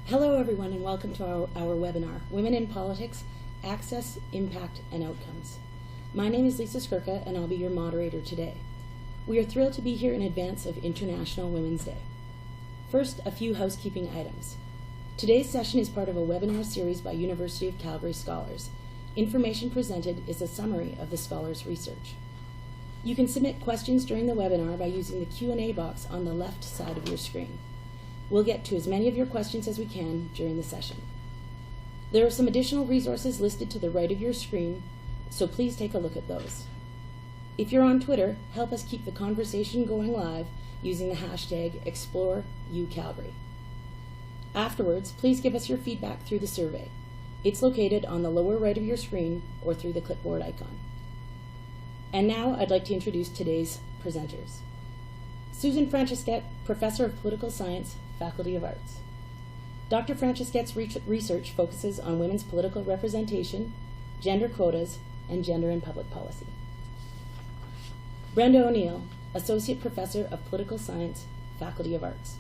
Hello everyone and welcome to our webinar, Women in Politics, Access, Impact, and Outcomes. My name is Lisa Skirka and I'll be your moderator today. We are thrilled to be here in advance of International Women's Day. First, a few housekeeping items. Today's session is part of a webinar series by University of Calgary scholars. Information presented is a summary of the scholars' research. You can submit questions during the webinar by using the Q&A box on the left side of your screen. We'll get to as many of your questions as we can during the session. There are some additional resources listed to the right of your screen, so please take a look at those. If you're on Twitter, help us keep the conversation going live using the hashtag #ExploreUCalgary. Afterwards, please give us your feedback through the survey. It's located on the lower right of your screen or through the clipboard icon. And now I'd like to introduce today's presenters. Susan Francisquette, Professor of Political Science, Faculty of Arts. Dr. Francisquette's research focuses on women's political representation, gender quotas, and gender in public policy. Brenda O'Neill, Associate Professor of Political Science, Faculty of Arts.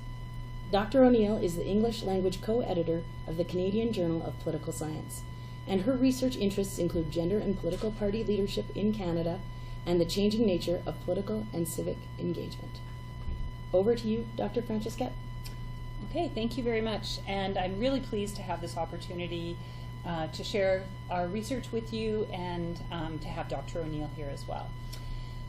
Dr. O'Neill is the English language co-editor of the Canadian Journal of Political Science, and her research interests include gender and political party leadership in Canada and the changing nature of political and civic engagement. Over to you, Dr. Francisquette. Okay, thank you very much. And I'm really pleased to have this opportunity to share our research with you and to have Dr. O'Neill here as well.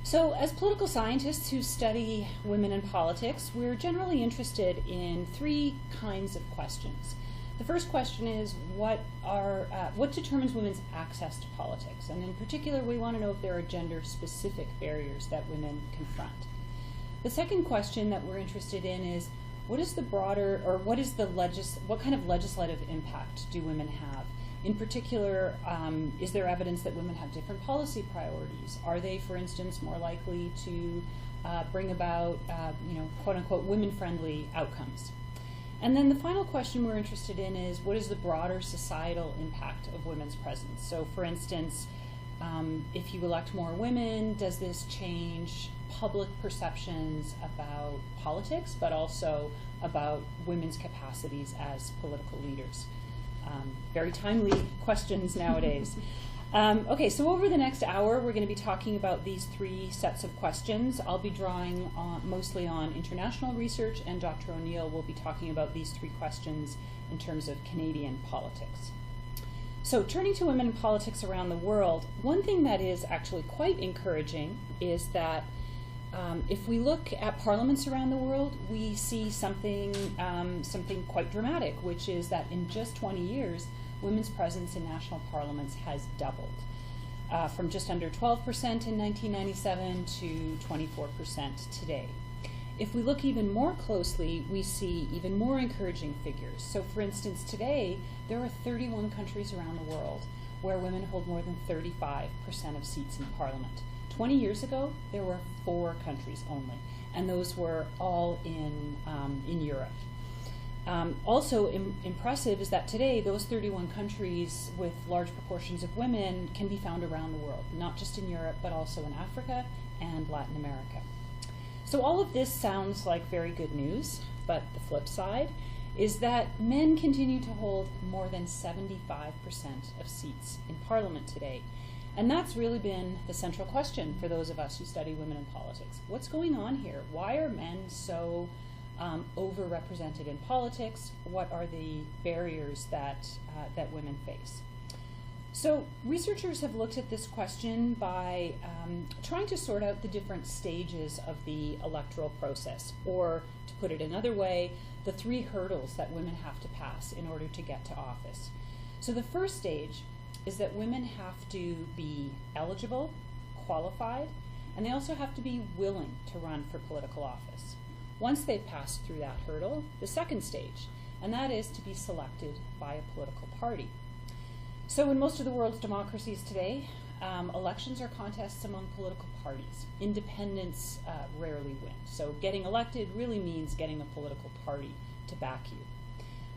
So as political scientists who study women in politics, we're generally interested in three kinds of questions. The first question is what determines women's access to politics? And in particular, we want to know if there are gender-specific barriers that women confront. The second question that we're interested in is what kind of legislative impact do women have? In particular, is there evidence that women have different policy priorities? Are they, for instance, more likely to bring about, quote unquote, women-friendly outcomes? And then the final question we're interested in is what is the broader societal impact of women's presence? So, for instance, if you elect more women, does this change public perceptions about politics, but also about women's capacities as political leaders? Very timely questions nowadays. Okay, so over the next hour, we're going to be talking about these three sets of questions. I'll be drawing mostly on international research, and Dr. O'Neill will be talking about these three questions in terms of Canadian politics. So turning to women in politics around the world, one thing that is actually quite encouraging is that if we look at parliaments around the world, we see something quite dramatic, which is that in just 20 years, women's presence in national parliaments has doubled, from just under 12% in 1997 to 24% today. If we look even more closely, we see even more encouraging figures. So for instance, today, there are 31 countries around the world where women hold more than 35% of seats in parliament. 20 years ago, there were 4 countries only, and those were all in Europe. Also impressive is that today, those 31 countries with large proportions of women can be found around the world, not just in Europe, but also in Africa and Latin America. So all of this sounds like very good news, but the flip side is that men continue to hold more than 75% of seats in Parliament today. And that's really been the central question for those of us who study women in politics. What's going on here? Why are men so overrepresented in politics? What are the barriers that women face? So researchers have looked at this question by trying to sort out the different stages of the electoral process, or to put it another way, the 3 hurdles that women have to pass in order to get to office. So the first stage is that women have to be eligible, qualified, and they also have to be willing to run for political office. Once they've passed through that hurdle, the second stage, and that is to be selected by a political party. So in most of the world's democracies today, elections are contests among political parties. Independents rarely win. So getting elected really means getting a political party to back you.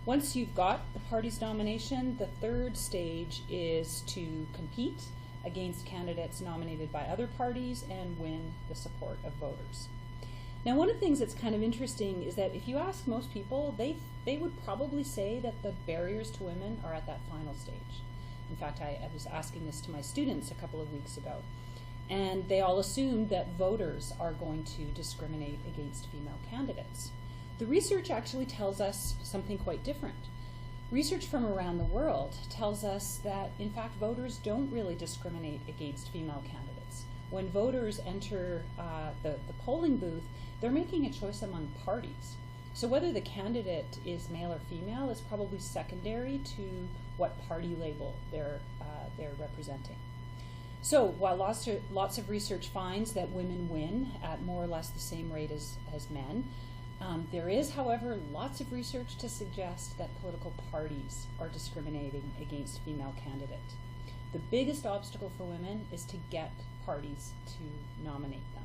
Once you've got the party's nomination, the third stage is to compete against candidates nominated by other parties and win the support of voters. Now, one of the things that's kind of interesting is that if you ask most people, they would probably say that the barriers to women are at that final stage. In fact, I was asking this to my students a couple of weeks ago, and they all assumed that voters are going to discriminate against female candidates. The research actually tells us something quite different. Research from around the world tells us that, in fact, voters don't really discriminate against female candidates. When voters enter the polling booth, they're making a choice among parties. So whether the candidate is male or female is probably secondary to what party label they're representing. So while lots of research finds that women win at more or less the same rate as men, there is, however, lots of research to suggest that political parties are discriminating against female candidates. The biggest obstacle for women is to get parties to nominate them.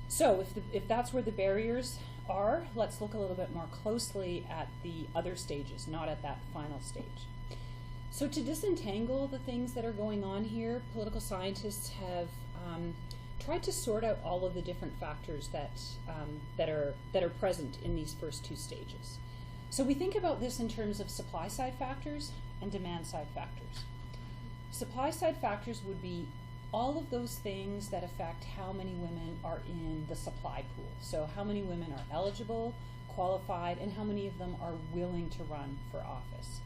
So if that's where the barriers are, let's look a little bit more closely at the other stages, not at that final stage. So to disentangle the things that are going on here, political scientists have tried to sort out all of the different factors that are present in these first two stages. So we think about this in terms of supply side factors and demand side factors. Supply side factors would be all of those things that affect how many women are in the supply pool. So how many women are eligible, qualified, and how many of them are willing to run for office.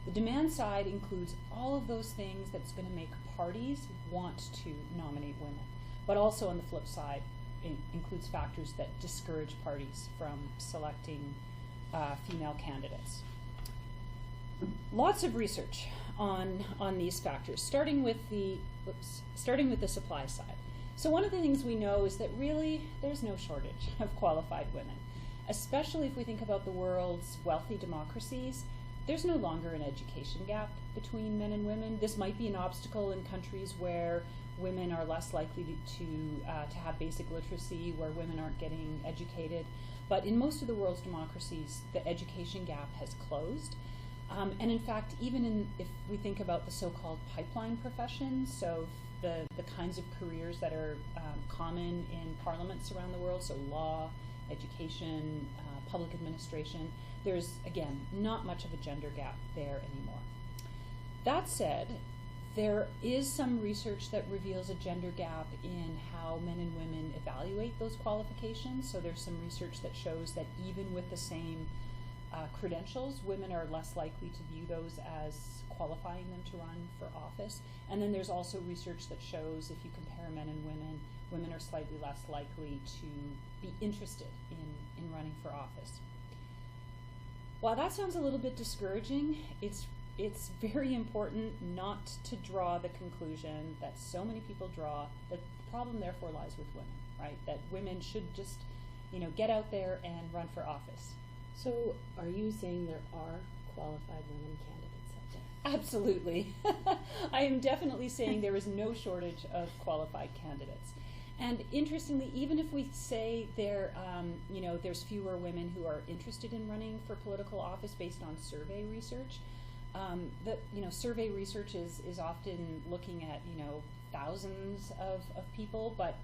The demand side includes all of those things that's going to make parties want to nominate women, but also on the flip side, it includes factors that discourage parties from selecting female candidates. Lots of research on these factors, starting with the supply side. So one of the things we know is that really there's no shortage of qualified women, especially if we think about the world's wealthy democracies. There's no longer an education gap between men and women. This might be an obstacle in countries where women are less likely to have basic literacy, where women aren't getting educated. But in most of the world's democracies, the education gap has closed. And in fact, even if we think about the so-called pipeline professions, so the kinds of careers that are common in parliaments around the world, so law, education, public administration, there's, again, not much of a gender gap there anymore. That said, there is some research that reveals a gender gap in how men and women evaluate those qualifications. So there's some research that shows that even with the same credentials, women are less likely to view those as qualifying them to run for office. And then there's also research that shows if you compare men and women, women are slightly less likely to be interested in running for office. While that sounds a little bit discouraging, it's very important not to draw the conclusion that so many people draw that the problem therefore lies with women, right? That women should just, get out there and run for office. So are you saying there are qualified women candidates out there? Absolutely. I am definitely saying there is no shortage of qualified candidates. And interestingly, even if we say there's fewer women who are interested in running for political office based on survey research, survey research is often looking at thousands of people, but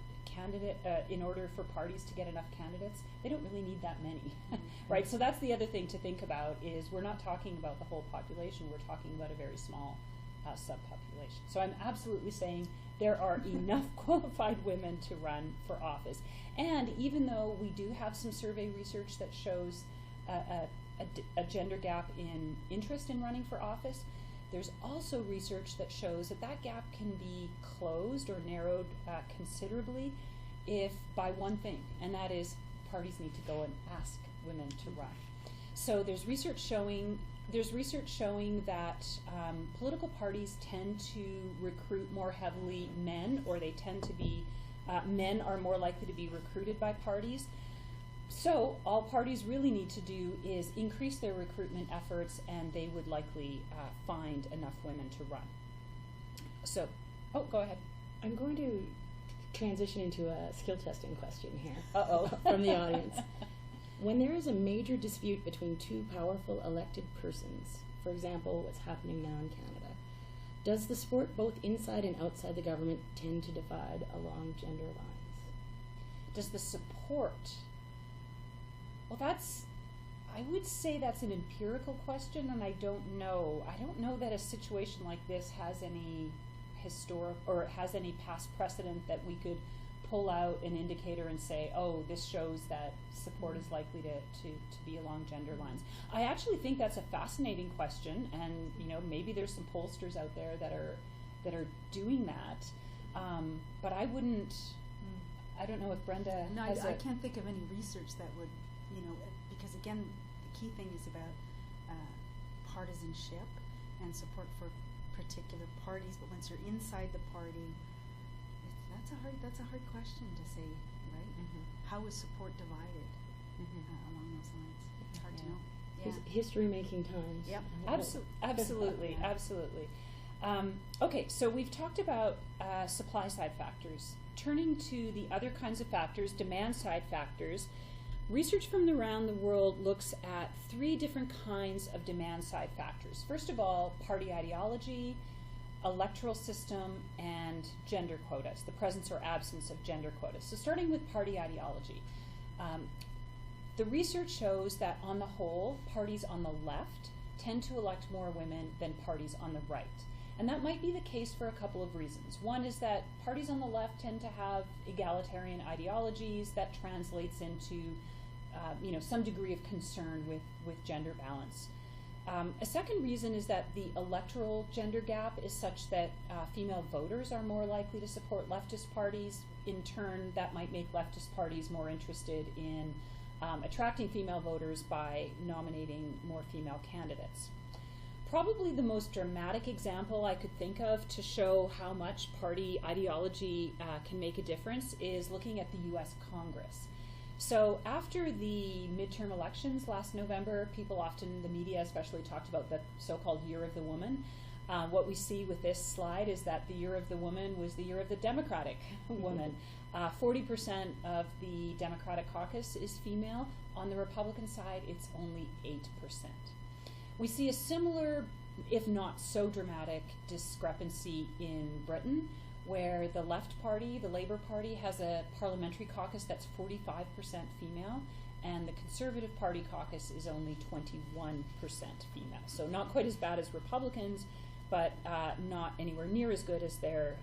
in order for parties to get enough candidates, they don't really need that many, right? So that's the other thing to think about is we're not talking about the whole population, we're talking about a very small subpopulation. So I'm absolutely saying there are enough qualified women to run for office. And even though we do have some survey research that shows a gender gap in interest in running for office, there's also research that shows that gap can be closed or narrowed considerably if by one thing, and that is parties need to go and ask women to run. So there's research showing that political parties tend to recruit more heavily men, or they tend to be men are more likely to be recruited by parties. So all parties really need to do is increase their recruitment efforts, and they would likely find enough women to run. So, go ahead. I'm going to transition into a skill testing question here Uh-oh. from the audience. When there is a major dispute between two powerful elected persons, for example, what's happening now in Canada, does the sport both inside and outside the government tend to divide along gender lines? Does the support Well, I would say that's an empirical question, and I don't know. I don't know that a situation like this has any historic or has any past precedent that we could pull out an indicator and say, oh, this shows that support is likely to be along gender lines. I actually think that's a fascinating question, and maybe there's some pollsters out there that are doing that, but I wouldn't. I don't know if Brenda. No, has I can't think of any research that would, because again, the key thing is about partisanship and support for particular parties. But once you're inside the party, that's a hard question to say, right? Mm-hmm. How is support divided along those lines? It's hard to know. Yeah. History-making times. Yep. Absolutely, absolutely. Okay, so we've talked about supply-side factors. Turning to the other kinds of factors, demand-side factors, research from around the world looks at 3 different kinds of demand-side factors. First of all, party ideology, electoral system, and gender quotas, the presence or absence of gender quotas. So starting with party ideology, the research shows that on the whole, parties on the left tend to elect more women than parties on the right. And that might be the case for a couple of reasons. One is that parties on the left tend to have egalitarian ideologies that translates into some degree of concern with gender balance. A second reason is that the electoral gender gap is such that female voters are more likely to support leftist parties. In turn, that might make leftist parties more interested in attracting female voters by nominating more female candidates. Probably the most dramatic example I could think of to show how much party ideology can make a difference is looking at the U.S. Congress. So after the midterm elections last November, people often, the media especially, talked about the so-called Year of the Woman. What we see with this slide is that the Year of the Woman was the year of the Democratic woman. 40% of the Democratic caucus is female. On the Republican side, it's only 8%. We see a similar, if not so dramatic, discrepancy in Britain, where the left party, the Labour Party, has a parliamentary caucus that's 45% female, and the Conservative Party caucus is only 21% female. So not quite as bad as Republicans, but not anywhere near as good as their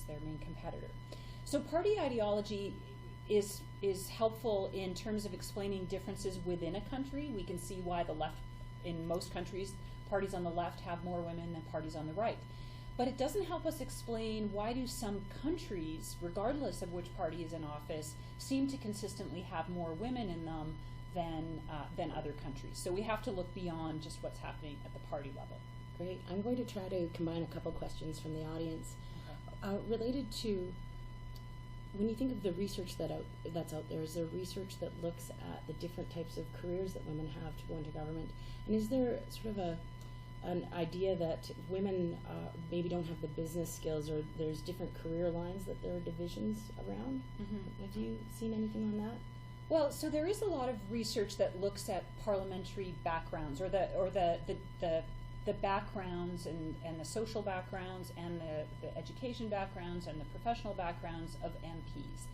main competitor. So party ideology is helpful in terms of explaining differences within a country. We can see why the left, in most countries, parties on the left have more women than parties on the right. But it doesn't help us explain why do some countries, regardless of which party is in office, seem to consistently have more women in them than other countries. So we have to look beyond just what's happening at the party level. Great. I'm going to try to combine a couple questions from the audience related to, when you think of the research that's out there, is there research that looks at the different types of careers that women have to go into government? And is there sort of an idea that women maybe don't have the business skills, or there's different career lines that there are divisions around? Mm-hmm. Have you seen anything on that? Well, so there is a lot of research that looks at parliamentary backgrounds, or the backgrounds and the social backgrounds and the education backgrounds and the professional backgrounds of MPs.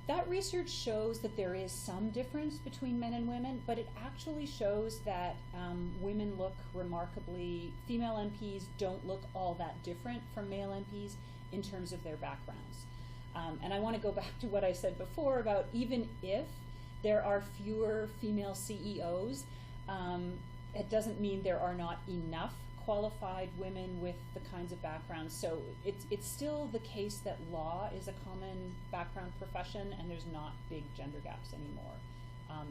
That research shows that there is some difference between men and women, but it actually shows that women look remarkably, female MPs don't look all that different from male MPs in terms of their backgrounds. And I want to go back to what I said before about even if there are fewer female CEOs, it doesn't mean there are not enough qualified women with the kinds of backgrounds. So it's still the case that law is a common background profession, and there's not big gender gaps anymore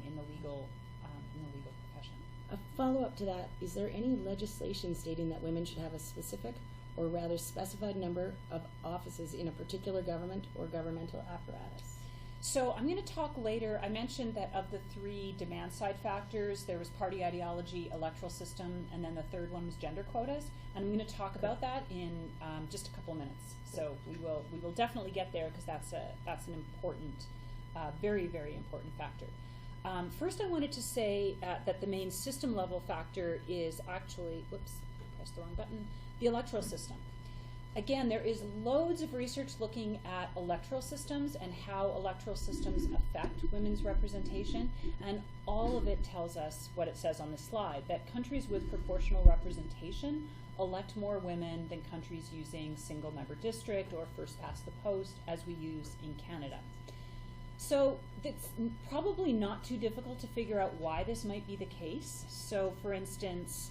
in the legal profession. A follow-up to that, is there any legislation stating that women should have a specific or rather specified number of offices in a particular government or governmental apparatus? So I'm going to talk later. I mentioned that of the 3 demand-side factors, there was party ideology, electoral system, and then the third one was gender quotas. And I'm going to talk about that in just a couple minutes. So we will definitely get there, because that's an important, very, very important factor. First, I wanted to say that the main system-level factor is actually, pressed the wrong button, the electoral system. again, there is loads of research looking at electoral systems and how electoral systems affect women's representation, and all of it tells us what it says on the slide, that countries with proportional representation elect more women than countries using single-member district or first past the post, as we use in Canada. So it's probably not too difficult to figure out why this might be the case. So, for instance,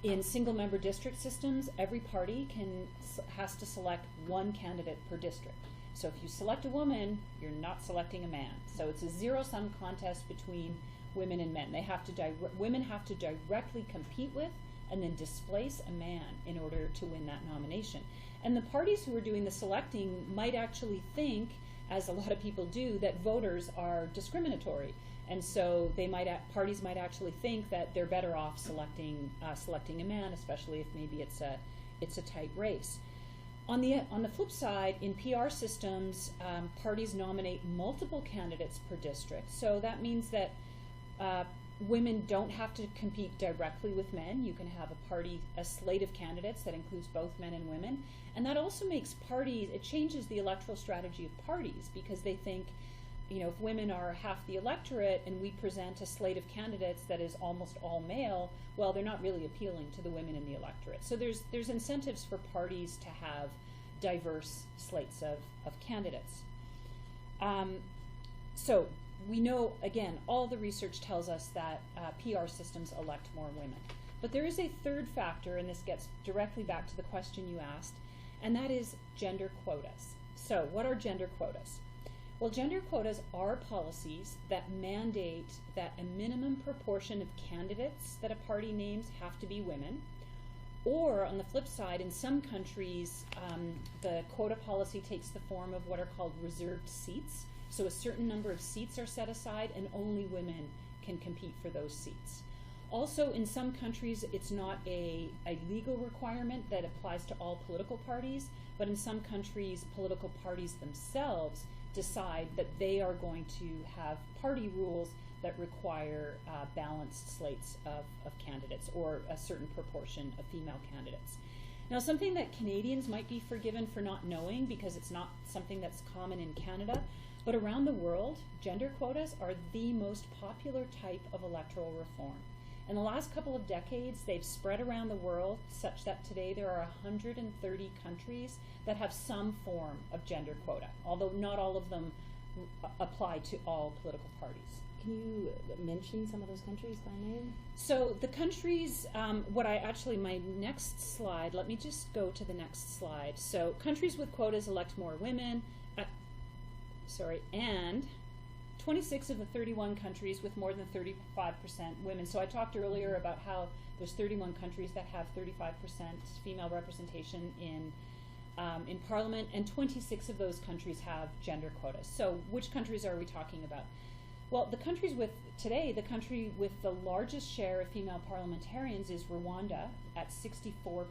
in single-member district systems, every party has to select one candidate per district. So if you select a woman, you're not selecting a man. So it's a zero-sum contest between women and men. Women have to directly compete with and then displace a man in order to win that nomination. And the parties who are doing the selecting might actually think, as a lot of people do, that voters are discriminatory. And so parties might actually think that they're better off selecting a man, especially if maybe it's a tight race. On the flip side, in PR systems, parties nominate multiple candidates per district. So that means that women don't have to compete directly with men. You can have a slate of candidates that includes both men and women. And that also makes it changes the electoral strategy of parties, because they think, if women are half the electorate and we present a slate of candidates that is almost all male, well, they're not really appealing to the women in the electorate. So there's incentives for parties to have diverse slates of candidates. So we know, again, all the research tells us that PR systems elect more women. But there is a third factor, and this gets directly back to the question you asked, and that is gender quotas. So what are gender quotas? Well, gender quotas are policies that mandate that a minimum proportion of candidates that a party names have to be women. Or, on the flip side, in some countries, the quota policy takes the form of what are called reserved seats. So a certain number of seats are set aside, and only women can compete for those seats. Also, in some countries, it's not a legal requirement that applies to all political parties, but in some countries, political parties themselves decide that they are going to have party rules that require balanced slates of candidates, or a certain proportion of female candidates. Now, something that Canadians might be forgiven for not knowing, because it's not something that's common in Canada, but around the world, gender quotas are the most popular type of electoral reform. In the last couple of decades, they've spread around the world such that today there are 130 countries that have some form of gender quota, although not all of them apply to all political parties. Can you mention some of those countries by name? So the countries, my next slide, let me just go to the next slide. So countries with quotas elect more women, and 26 of the 31 countries with more than 35% women. So I talked earlier about how there's 31 countries that have 35% female representation in Parliament, and 26 of those countries have gender quotas. So which countries are we talking about? Well, the country with the largest share of female parliamentarians is Rwanda at 64%.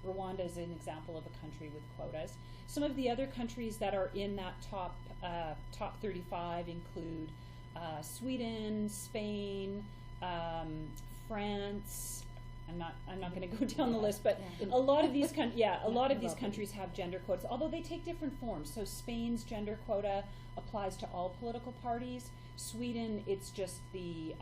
Rwanda is an example of a country with quotas. Some of the other countries that are in that top 35 include Sweden, Spain, France. I'm not going to go down the list, but a lot of these countries have gender quotas, although they take different forms. So Spain's gender quota applies to all political parties. Sweden, it's just the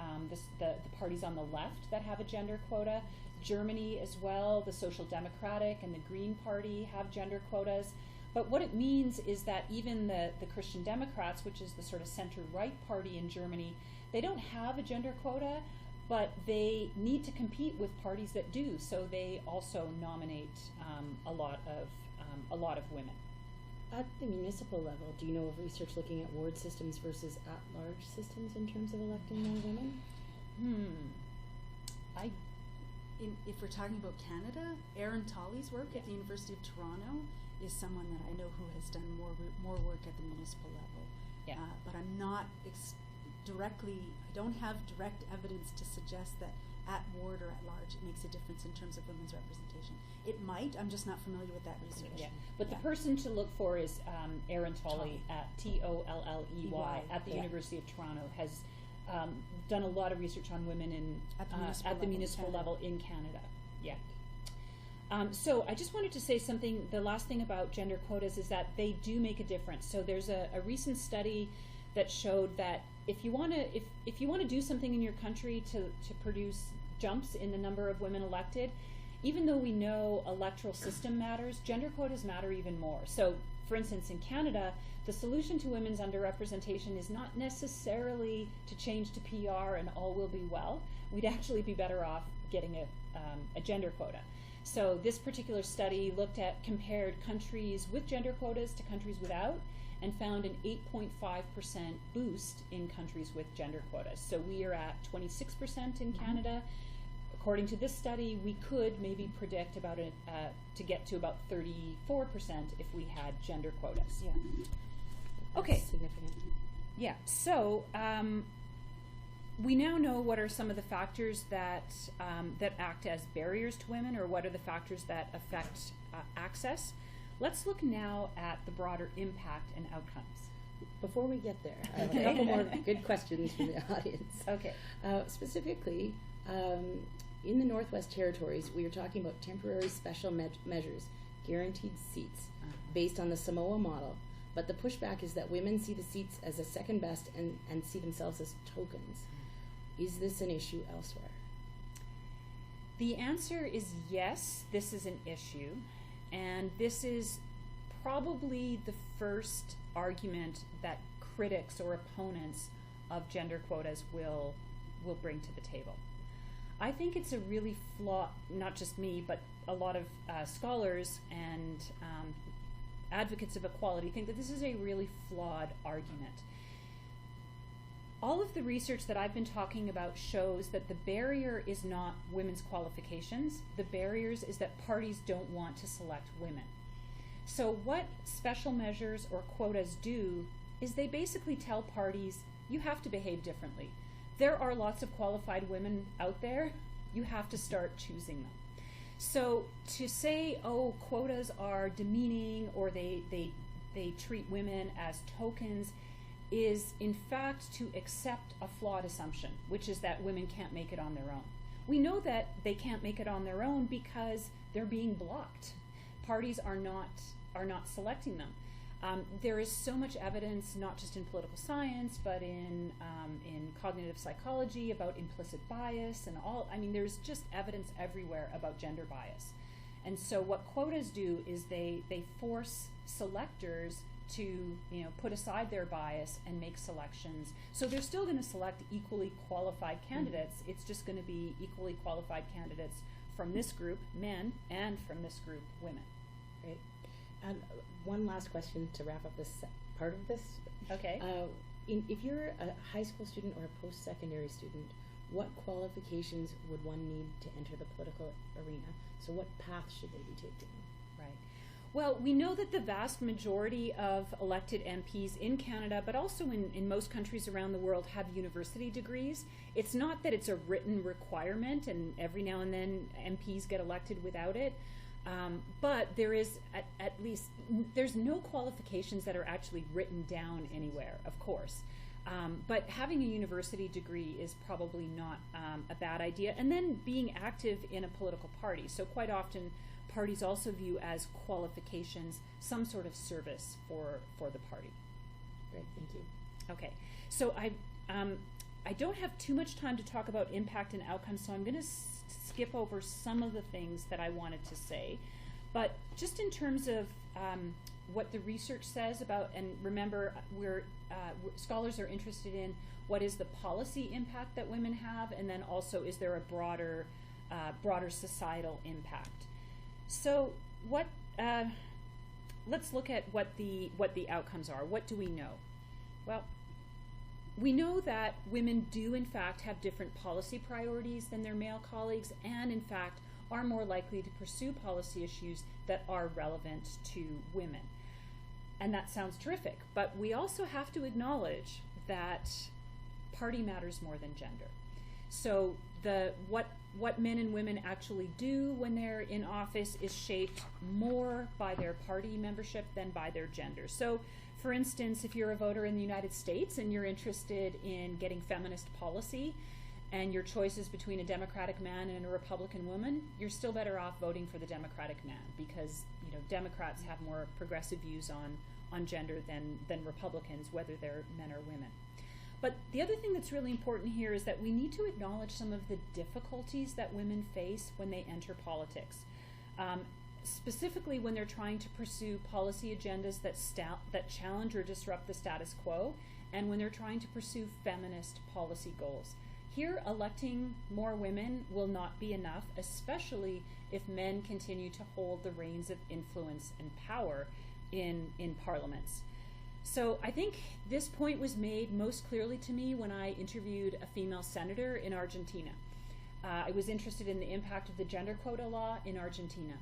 parties on the left that have a gender quota. Germany as well, the Social Democratic and the Green Party have gender quotas. But what it means is that even the Christian Democrats, which is the sort of center-right party in Germany, they don't have a gender quota, but they need to compete with parties that do. So they also nominate a lot of women. At the municipal level, do you know of research looking at ward systems versus at-large systems in terms of electing more women? If we're talking about Canada, Erin Tolley's work at the University of Toronto is someone that I know who has done more work at the municipal level. Yeah. But I'm not I don't have direct evidence to suggest that at ward or at large it makes a difference in terms of women's representation. It might, I'm just not familiar with that research. Yeah. But the person to look for is Erin Tolley at Tolley at the University of Toronto, has done a lot of research on women at the municipal level in Canada. Yeah. So I just wanted to say something, the last thing about gender quotas is that they do make a difference. So there's a recent study that showed that if you want to do something in your country to produce jumps in the number of women elected, even though we know electoral system matters, gender quotas matter even more. So for instance, in Canada, the solution to women's underrepresentation is not necessarily to change to PR and all will be well. We'd actually be better off getting a gender quota. So this particular study compared countries with gender quotas to countries without, and found an 8.5% boost in countries with gender quotas. So we are at 26% in Canada. According to this study, we could maybe predict about to get to about 34% if we had gender quotas. Yeah. Okay. That's significant. Yeah. So we now know what are some of the factors that act as barriers to women, or what are the factors that affect access. Let's look now at the broader impact and outcomes. Before we get there, I have a couple more good questions from the audience. Okay. Specifically, in the Northwest Territories, we are talking about temporary special measures, guaranteed seats, based on the Samoa model. But the pushback is that women see the seats as a second best and see themselves as tokens. Is this an issue elsewhere? The answer is yes, this is an issue. And this is probably the first argument that critics or opponents of gender quotas will bring to the table. I think it's a really flawed, not just me, but a lot of scholars and advocates of equality think that this is a really flawed argument. All of the research that I've been talking about shows that the barrier is not women's qualifications. The barriers is that parties don't want to select women. So what special measures or quotas do is they basically tell parties, you have to behave differently. There are lots of qualified women out there. You have to start choosing them. So to say, oh, quotas are demeaning or they treat women as tokens is in fact to accept a flawed assumption, which is that women can't make it on their own. We know that they can't make it on their own because they're being blocked. Parties are not selecting them. There is so much evidence, not just in political science, but in cognitive psychology about implicit bias and all. I mean, there's just evidence everywhere about gender bias. And so what quotas do is they force selectors to put aside their bias and make selections. So they're still going to select equally qualified candidates. It's just going to be equally qualified candidates from this group, men, and from this group, women. Great. One last question to wrap up this part of this. Okay. If you're a high school student or a post-secondary student, what qualifications would one need to enter the political arena? So what path should they be taking? Right. Well, we know that the vast majority of elected MPs in Canada, but also in most countries around the world, have university degrees. It's not that it's a written requirement, and every now and then MPs get elected without it. But there is at least, there's no qualifications that are actually written down anywhere, of course. But having a university degree is probably not a bad idea. And then being active in a political party. So quite often parties also view as qualifications some sort of service for the party. Great, thank you. Okay, so I don't have too much time to talk about impact and outcomes, so I'm going to skip over some of the things that I wanted to say. But just in terms of what the research says about, and remember, scholars are interested in what is the policy impact that women have, and then also is there a broader societal impact. So let's look at what the outcomes are. What do we know? Well, we know that women do in fact have different policy priorities than their male colleagues, and in fact are more likely to pursue policy issues that are relevant to women. And that sounds terrific, but we also have to acknowledge that party matters more than gender. So what men and women actually do when they're in office is shaped more by their party membership than by their gender. So for instance, if you're a voter in the United States and you're interested in getting feminist policy, and your choice is between a Democratic man and a Republican woman, you're still better off voting for the Democratic man, because Democrats have more progressive views on gender than Republicans, whether they're men or women. But the other thing that's really important here is that we need to acknowledge some of the difficulties that women face when they enter politics. Specifically when they're trying to pursue policy agendas that challenge or disrupt the status quo, and when they're trying to pursue feminist policy goals. Here, electing more women will not be enough, especially if men continue to hold the reins of influence and power in parliaments. So I think this point was made most clearly to me when I interviewed a female senator in Argentina. I was interested in the impact of the gender quota law in Argentina.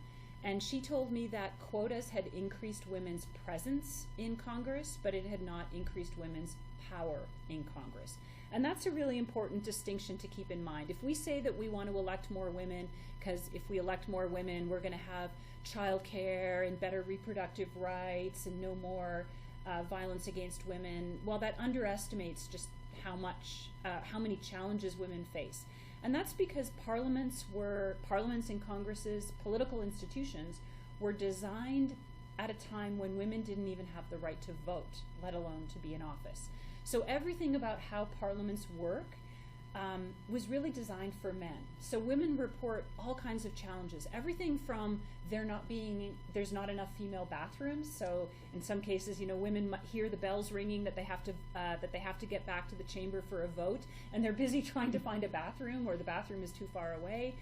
And she told me that quotas had increased women's presence in Congress, but it had not increased women's power in Congress. And that's a really important distinction to keep in mind. If we say that we want to elect more women, because if we elect more women, we're going to have childcare and better reproductive rights and no more violence against women, well, that underestimates just how many challenges women face. And that's because parliaments and Congresses, political institutions, were designed at a time when women didn't even have the right to vote, let alone to be in office. So everything about how parliaments work was really designed for men. So women report all kinds of challenges. Everything from there's not enough female bathrooms. So in some cases, women might hear the bells ringing that they have to get back to the chamber for a vote, and they're busy trying to find a bathroom, or the bathroom is too far away.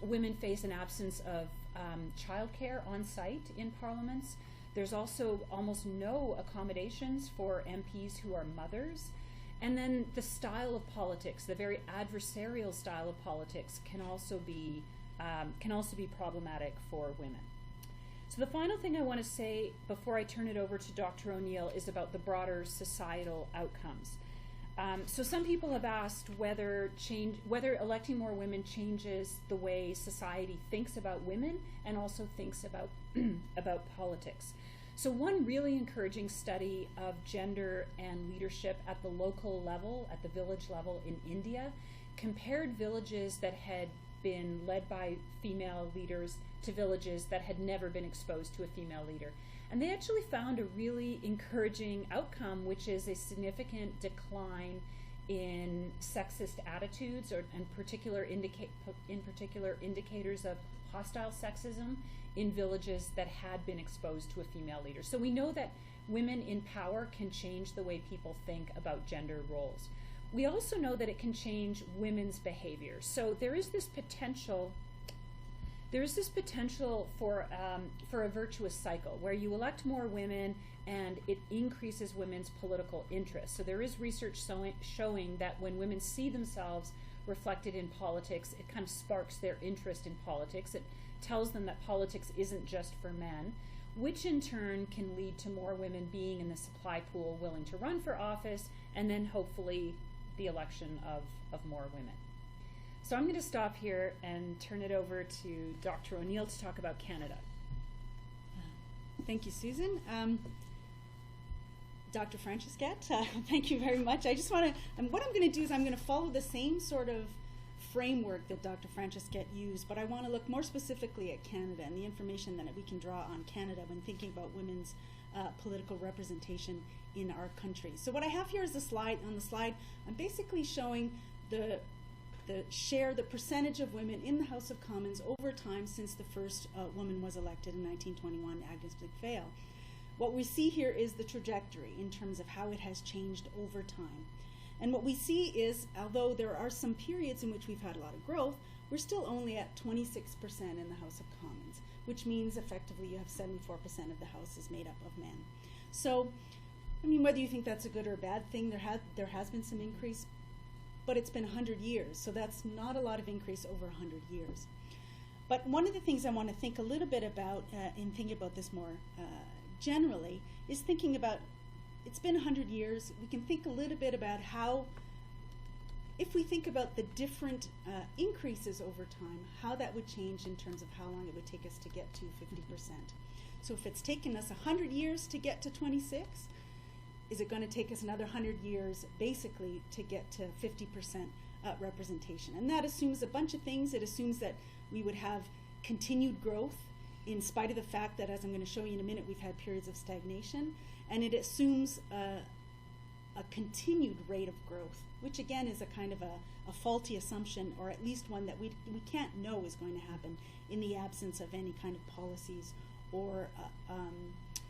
Women face an absence of childcare on site in parliaments. There's also almost no accommodations for MPs who are mothers. And then the style of politics, the very adversarial style of politics, can also be problematic for women. So the final thing I want to say before I turn it over to Dr. O'Neill is about the broader societal outcomes. So some people have asked whether electing more women changes the way society thinks about women and also thinks about politics. So one really encouraging study of gender and leadership at the local level, at the village level in India, compared villages that had been led by female leaders to villages that had never been exposed to a female leader. And they actually found a really encouraging outcome, which is a significant decline in sexist attitudes, in particular indicators of hostile sexism in villages that had been exposed to a female leader. So we know that women in power can change the way people think about gender roles. We also know that it can change women's behavior. So there is this potential for a virtuous cycle where you elect more women and it increases women's political interest. So there is research showing that when women see themselves reflected in politics, it kind of sparks their interest in politics. It tells them that politics isn't just for men, which in turn can lead to more women being in the supply pool willing to run for office, and then hopefully the election of more women. So I'm going to stop here and turn it over to Dr. O'Neill to talk about Canada. Thank you, Susan. Dr. Francesquette, thank you very much. I just want to, what I'm going to do is I'm going to follow the same sort of framework that Dr. Francesquette used, but I want to look more specifically at Canada and the information that we can draw on Canada when thinking about women's political representation in our country. So what I have here is a slide. On the slide, I'm basically showing the percentage of women in the House of Commons over time since the first woman was elected in 1921, Agnes Blick-Vale. What we see here is the trajectory in terms of how it has changed over time. And what we see is, although there are some periods in which we've had a lot of growth, we're still only at 26% in the House of Commons, which means effectively you have 74% of the House is made up of men. So, I mean, whether you think that's a good or a bad thing, there has been some increase, but it's been 100 years, so that's not a lot of increase over 100 years. But one of the things I want to think a little bit about in thinking about this more generally is thinking about, it's been 100 years, we can think a little bit about how, if we think about the different increases over time, how that would change in terms of how long it would take us to get to 50%. So if it's taken us 100 years to get to 26, is it going to take us another 100 years basically to get to 50% representation. And that assumes a bunch of things. It assumes that we would have continued growth in spite of the fact that, as I'm going to show you in a minute, we've had periods of stagnation. And it assumes a continued rate of growth, which again is a kind of a faulty assumption, or at least one that we can't know is going to happen in the absence of any kind of policies or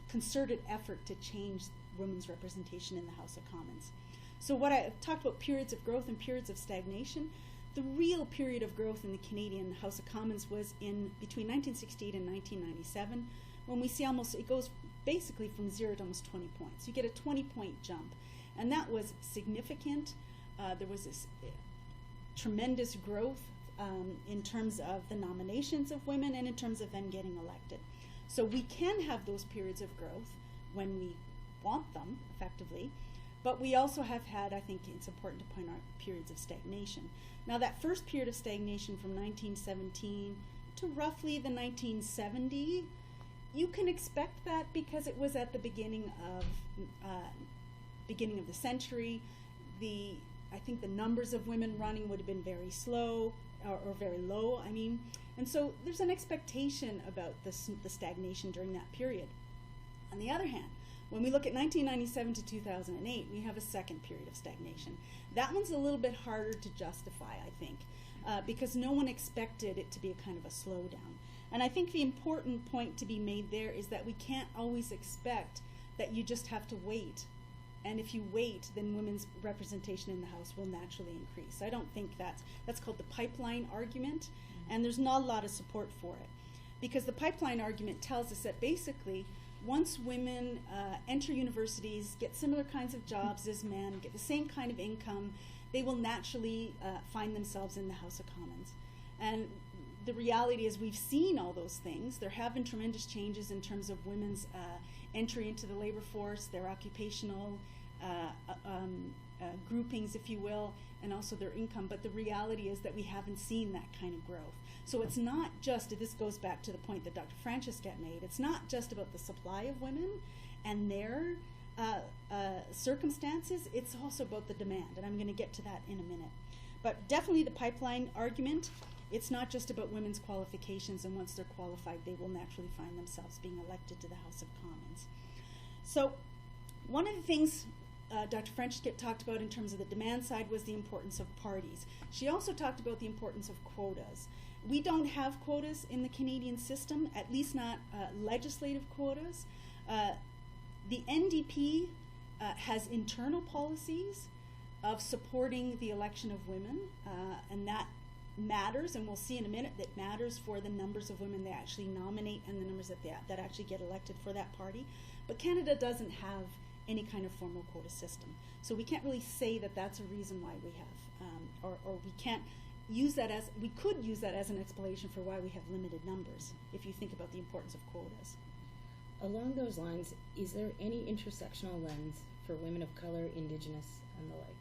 concerted effort to change women's representation in the House of Commons. So what I've talked about periods of growth and periods of stagnation. The real period of growth in the Canadian House of Commons was in between 1968 and 1997, when we see it goes basically from 0 to almost 20 points. You get a 20-point jump, and that was significant. There was this tremendous growth in terms of the nominations of women and in terms of them getting elected. So we can have those periods of growth when we want them, effectively, but we also have had, I think it's important to point out, periods of stagnation. Now, that first period of stagnation from 1917 to roughly the 1970, you can expect that because it was at the beginning of the century. I think the numbers of women running would have been very slow, or very low, I mean. And so there's an expectation about the stagnation during that period. On the other hand, when we look at 1997 to 2008, we have a second period of stagnation. That one's a little bit harder to justify, I think, because no one expected it to be a kind of a slowdown. And I think the important point to be made there is that we can't always expect that you just have to wait. And if you wait, then women's representation in the House will naturally increase. I don't think that's called the pipeline argument, and there's not a lot of support for it. Because the pipeline argument tells us that basically, once women enter universities, get similar kinds of jobs as men, get the same kind of income, they will naturally find themselves in the House of Commons. And the reality is we've seen all those things. There have been tremendous changes in terms of women's entry into the labor force, their occupational groupings, if you will, and also their income. But the reality is that we haven't seen that kind of growth. So it's not just, this goes back to the point that Dr. Francescat made, it's not just about the supply of women and their circumstances, it's also about the demand, and I'm going to get to that in a minute. But definitely the pipeline argument, it's not just about women's qualifications, and once they're qualified, they will naturally find themselves being elected to the House of Commons. So one of the things Dr. Francescat talked about in terms of the demand side was the importance of parties. She also talked about the importance of quotas. We don't have quotas in the Canadian system, at least not legislative quotas. The NDP has internal policies of supporting the election of women, and that matters, and we'll see in a minute that matters for the numbers of women they actually nominate and the numbers that actually get elected for that party. But Canada doesn't have any kind of formal quota system. So we can't really say that that's a reason why we have, or we can't use that as, we could use that as an explanation for why we have limited numbers, if you think about the importance of quotas. Along those lines, is there any intersectional lens for women of color, Indigenous, and the like?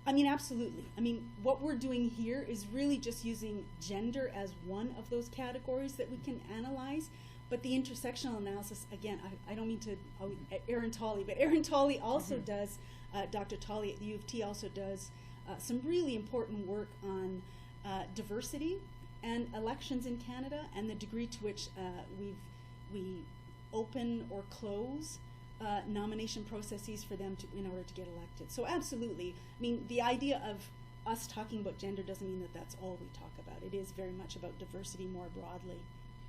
I mean, absolutely. I mean, what we're doing here is really just using gender as one of those categories that we can analyze. But the intersectional analysis, again, I don't mean to, Erin Tolley, but Erin Tolley also does, Dr. Tolley at the U of T also does some really important work on diversity and elections in Canada, and the degree to which we open or close nomination processes for them in order to get elected. So absolutely. I mean, the idea of us talking about gender doesn't mean that that's all we talk about. It is very much about diversity more broadly.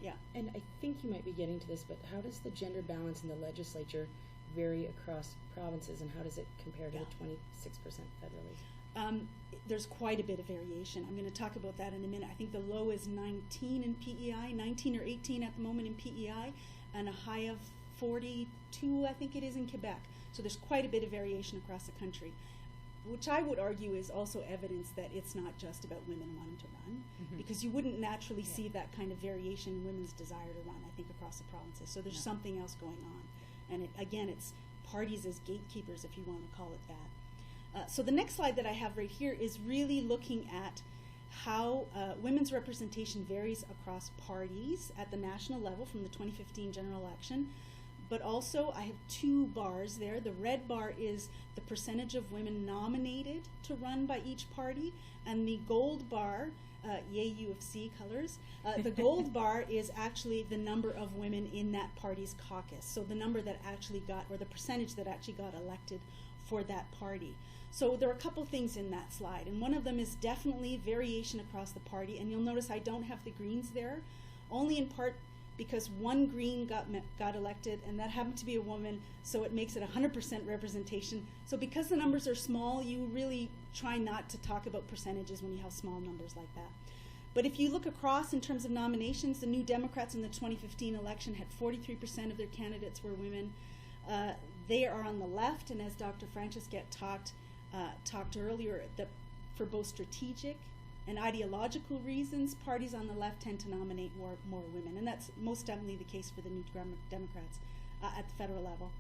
Yeah. And I think you might be getting to this, but how does the gender balance in the legislature vary across provinces, and how does it compare to the 26% federally? There's quite a bit of variation. I'm going to talk about that in a minute. I think the low is 19 in PEI, 19 or 18 at the moment in PEI, and a high of 42, I think it is, in Quebec. So there's quite a bit of variation across the country, which I would argue is also evidence that it's not just about women wanting to run, because you wouldn't naturally see that kind of variation in women's desire to run, I think, across the provinces. So there's something else going on. And again, it's parties as gatekeepers, if you want to call it that. So the next slide that I have right here is really looking at how women's representation varies across parties at the national level from the 2015 general election, but also I have two bars there. The red bar is the percentage of women nominated to run by each party, and the gold bar, yay U of C colors, the gold bar is actually the number of women in that party's caucus. So the number that actually got, or the percentage that actually got elected for that party. So there are a couple things in that slide, and one of them is definitely variation across the party, and you'll notice I don't have the greens there, only in part because one green got elected, and that happened to be a woman, so it makes it 100% representation. So because the numbers are small, you really try not to talk about percentages when you have small numbers like that. But if you look across in terms of nominations, the New Democrats in the 2015 election had 43% of their candidates were women. They are on the left, and as Dr. Francesquet talked earlier, that for both strategic and ideological reasons, parties on the left tend to nominate more women, and that's most definitely the case for the New Democrats at the federal level.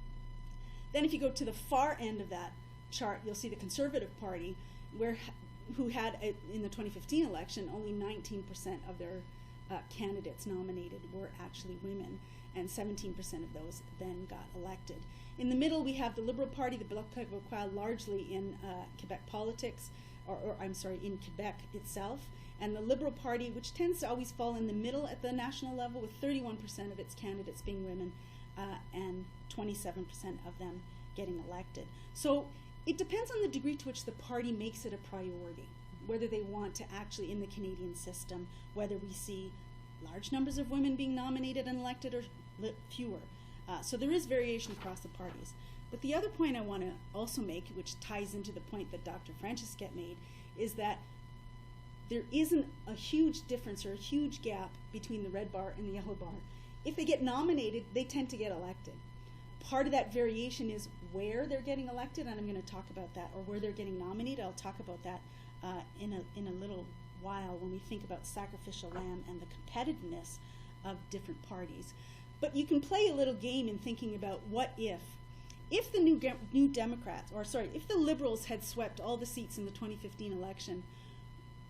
Then if you go to the far end of that chart, you'll see the Conservative Party, who had, in the 2015 election, only 19% of their candidates nominated were actually women, and 17% of those then got elected. In the middle, we have the Liberal Party, the Bloc québécois, largely in Quebec politics, in Quebec itself, and the Liberal Party, which tends to always fall in the middle at the national level, with 31% of its candidates being women and 27% of them getting elected. So it depends on the degree to which the party makes it a priority, whether they want to actually, in the Canadian system, whether we see large numbers of women being nominated and elected or fewer. So there is variation across the parties. But the other point I want to also make, which ties into the point that Dr. Francesquet made, is that there isn't a huge difference or a huge gap between the red bar and the yellow bar. If they get nominated, they tend to get elected. Part of that variation is where they're getting elected, and I'm going to talk about that, or where they're getting nominated. I'll talk about that in a little while when we think about sacrificial lamb and the competitiveness of different parties. But you can play a little game in thinking about what if the New Democrats, if the Liberals had swept all the seats in the 2015 election,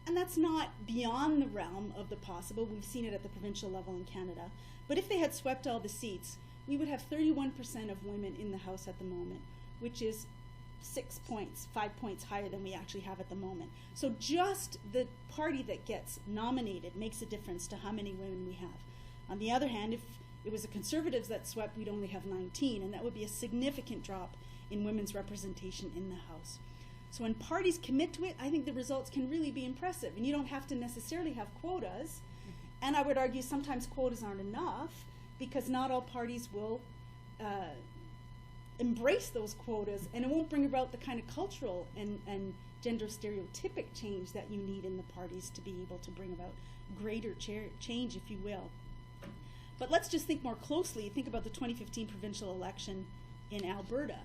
and that's not beyond the realm of the possible, we've seen it at the provincial level in Canada, but if they had swept all the seats, we would have 31% of women in the House at the moment, which is 5 points higher than we actually have at the moment. So just the party that gets nominated makes a difference to how many women we have. On the other hand, if it was the Conservatives that swept, we'd only have 19, and that would be a significant drop in women's representation in the House. So when parties commit to it, I think the results can really be impressive, and you don't have to necessarily have quotas, and I would argue sometimes quotas aren't enough, because not all parties will embrace those quotas, and it won't bring about the kind of cultural and gender stereotypic change that you need in the parties to be able to bring about greater change, if you will. But let's just think more closely. Think about the 2015 provincial election in Alberta.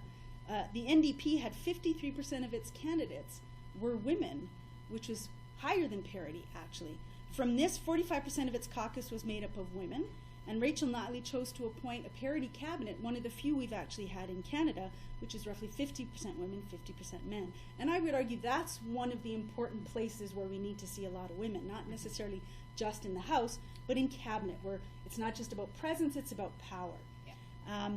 The NDP had 53% of its candidates were women, which was higher than parity, actually. From this, 45% of its caucus was made up of women, and Rachel Notley chose to appoint a parity cabinet, one of the few we've actually had in Canada, which is roughly 50% women, 50% men. And I would argue that's one of the important places where we need to see a lot of women, not necessarily just in the House, but in cabinet, where it's not just about presence, it's about power. Yeah.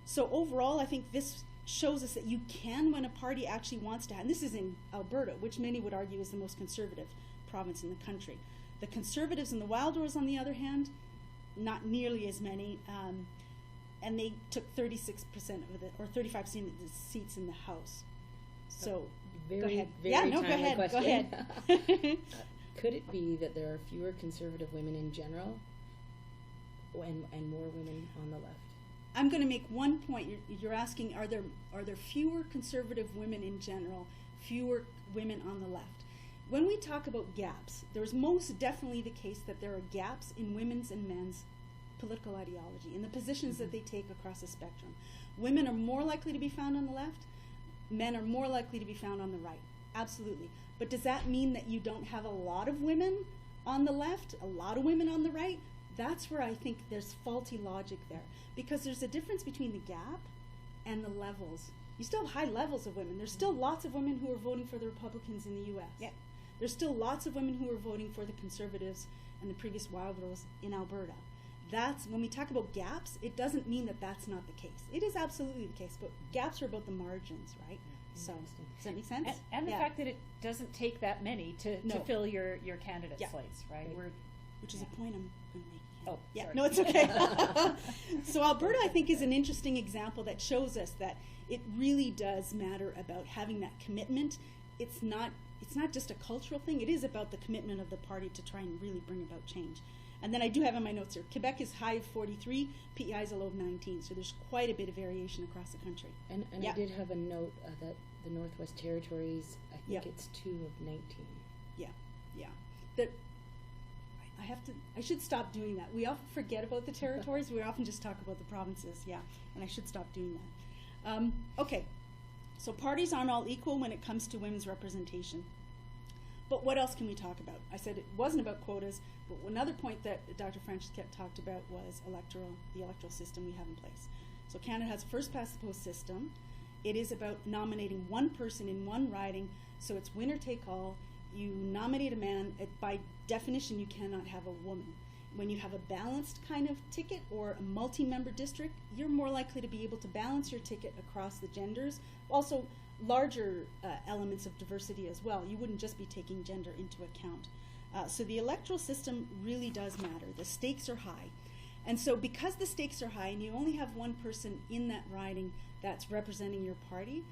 So overall, I think this shows us that you can, when a party actually wants to have, and this is in Alberta, which many would argue is the most conservative province in the country. The Conservatives and the Wildors, on the other hand, not nearly as many, and they took 36% of or 35% of the seats in the House. So, go ahead. Go ahead. Question. Go ahead. Could it be that there are fewer conservative women in general and more women on the left? I'm going to make one point. You're asking, are there fewer conservative women in general, fewer women on the left? When we talk about gaps, there's most definitely the case that there are gaps in women's and men's political ideology, in the positions that they take across the spectrum. Women are more likely to be found on the left. Men are more likely to be found on the right. Absolutely. But does that mean that you don't have a lot of women on the left, a lot of women on the right? That's where I think there's faulty logic there, because there's a difference between the gap and the levels. You still have high levels of women. There's still lots of women who are voting for the Republicans in the U.S. Yeah. There's still lots of women who are voting for the Conservatives and the previous Wildros in Alberta. that's, when we talk about gaps, it doesn't mean that that's not the case. It is absolutely the case, but gaps are about the margins, right? So, does that make sense? And the fact that it doesn't take that many to fill your candidate Yeah. slates, right? Which is a point I'm going to make. Oh, yeah, sorry. no, it's okay. So Alberta, I think, is an interesting example that shows us that it really does matter about having that commitment. It's not just a cultural thing. It is about the commitment of the party to try and really bring about change. And then I do have in my notes here, Quebec is high of 43, PEI is a low of 19, so there's quite a bit of variation across the country. And Yeah. I did have a note that the Northwest Territories, I think Yeah. it's 2 of 19. Yeah. I should stop doing that. We often forget about the territories. We often just talk about the provinces. Yeah, and I should stop doing that. Okay, so parties aren't all equal when it comes to women's representation. But what else can we talk about? I said it wasn't about quotas, but another point that Dr. Francis talked about was the electoral system we have in place. So Canada has a first past the post system. It is about nominating one person in one riding, so it's winner take all. You nominate a man, by definition you cannot have a woman. When you have a balanced kind of ticket or a multi-member district, you're more likely to be able to balance your ticket across the genders. Also, larger elements of diversity as well. You wouldn't just be taking gender into account. So the electoral system really does matter. The stakes are high. And so because the stakes are high and you only have one person in that riding that's representing your party,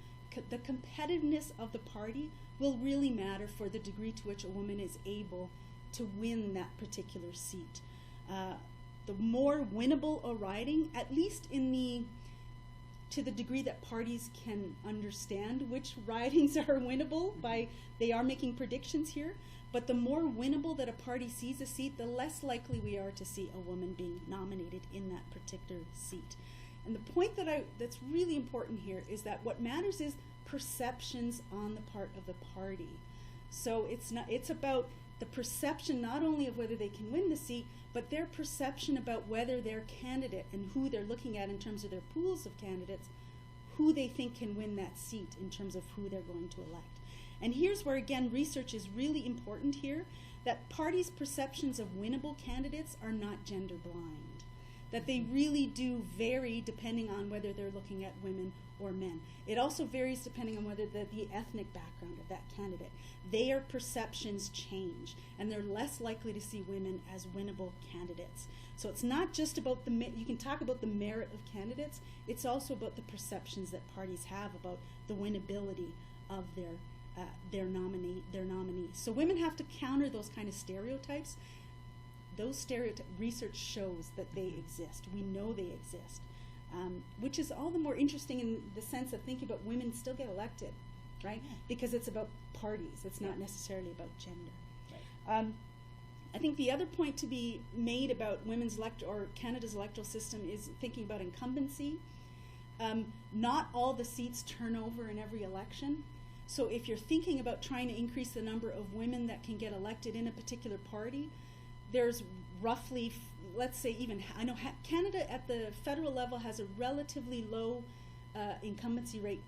the competitiveness of the party will really matter for the degree to which a woman is able to win that particular seat. The more winnable a riding, at least to the degree that parties can understand which ridings are winnable, they are making predictions here, but the more winnable that a party sees a seat, the less likely we are to see a woman being nominated in that particular seat. And the point that's really important here is that what matters is perceptions on the part of the party. So it's about the perception not only of whether they can win the seat, but their perception about whether their candidate and who they're looking at in terms of their pools of candidates, who they think can win that seat in terms of who they're going to elect. And here's where, again, research is really important here, that parties' perceptions of winnable candidates are not gender blind, that they really do vary depending on whether they're looking at women or men. It also varies depending on whether the ethnic background of that candidate. Their perceptions change, and they're less likely to see women as winnable candidates. So it's not just about you can talk about the merit of candidates, it's also about the perceptions that parties have about the winnability of their nominee. So women have to counter those kind of stereotypes. Those research shows that they exist. We know they exist, which is all the more interesting in the sense of thinking about women still get elected, right? Because it's about parties. It's not necessarily about gender. Right. I think the other point to be made about Canada's electoral system is thinking about incumbency. Not all the seats turn over in every election. So if you're thinking about trying to increase the number of women that can get elected in a particular party, there's roughly, let's say Canada at the federal level has a relatively low incumbency rate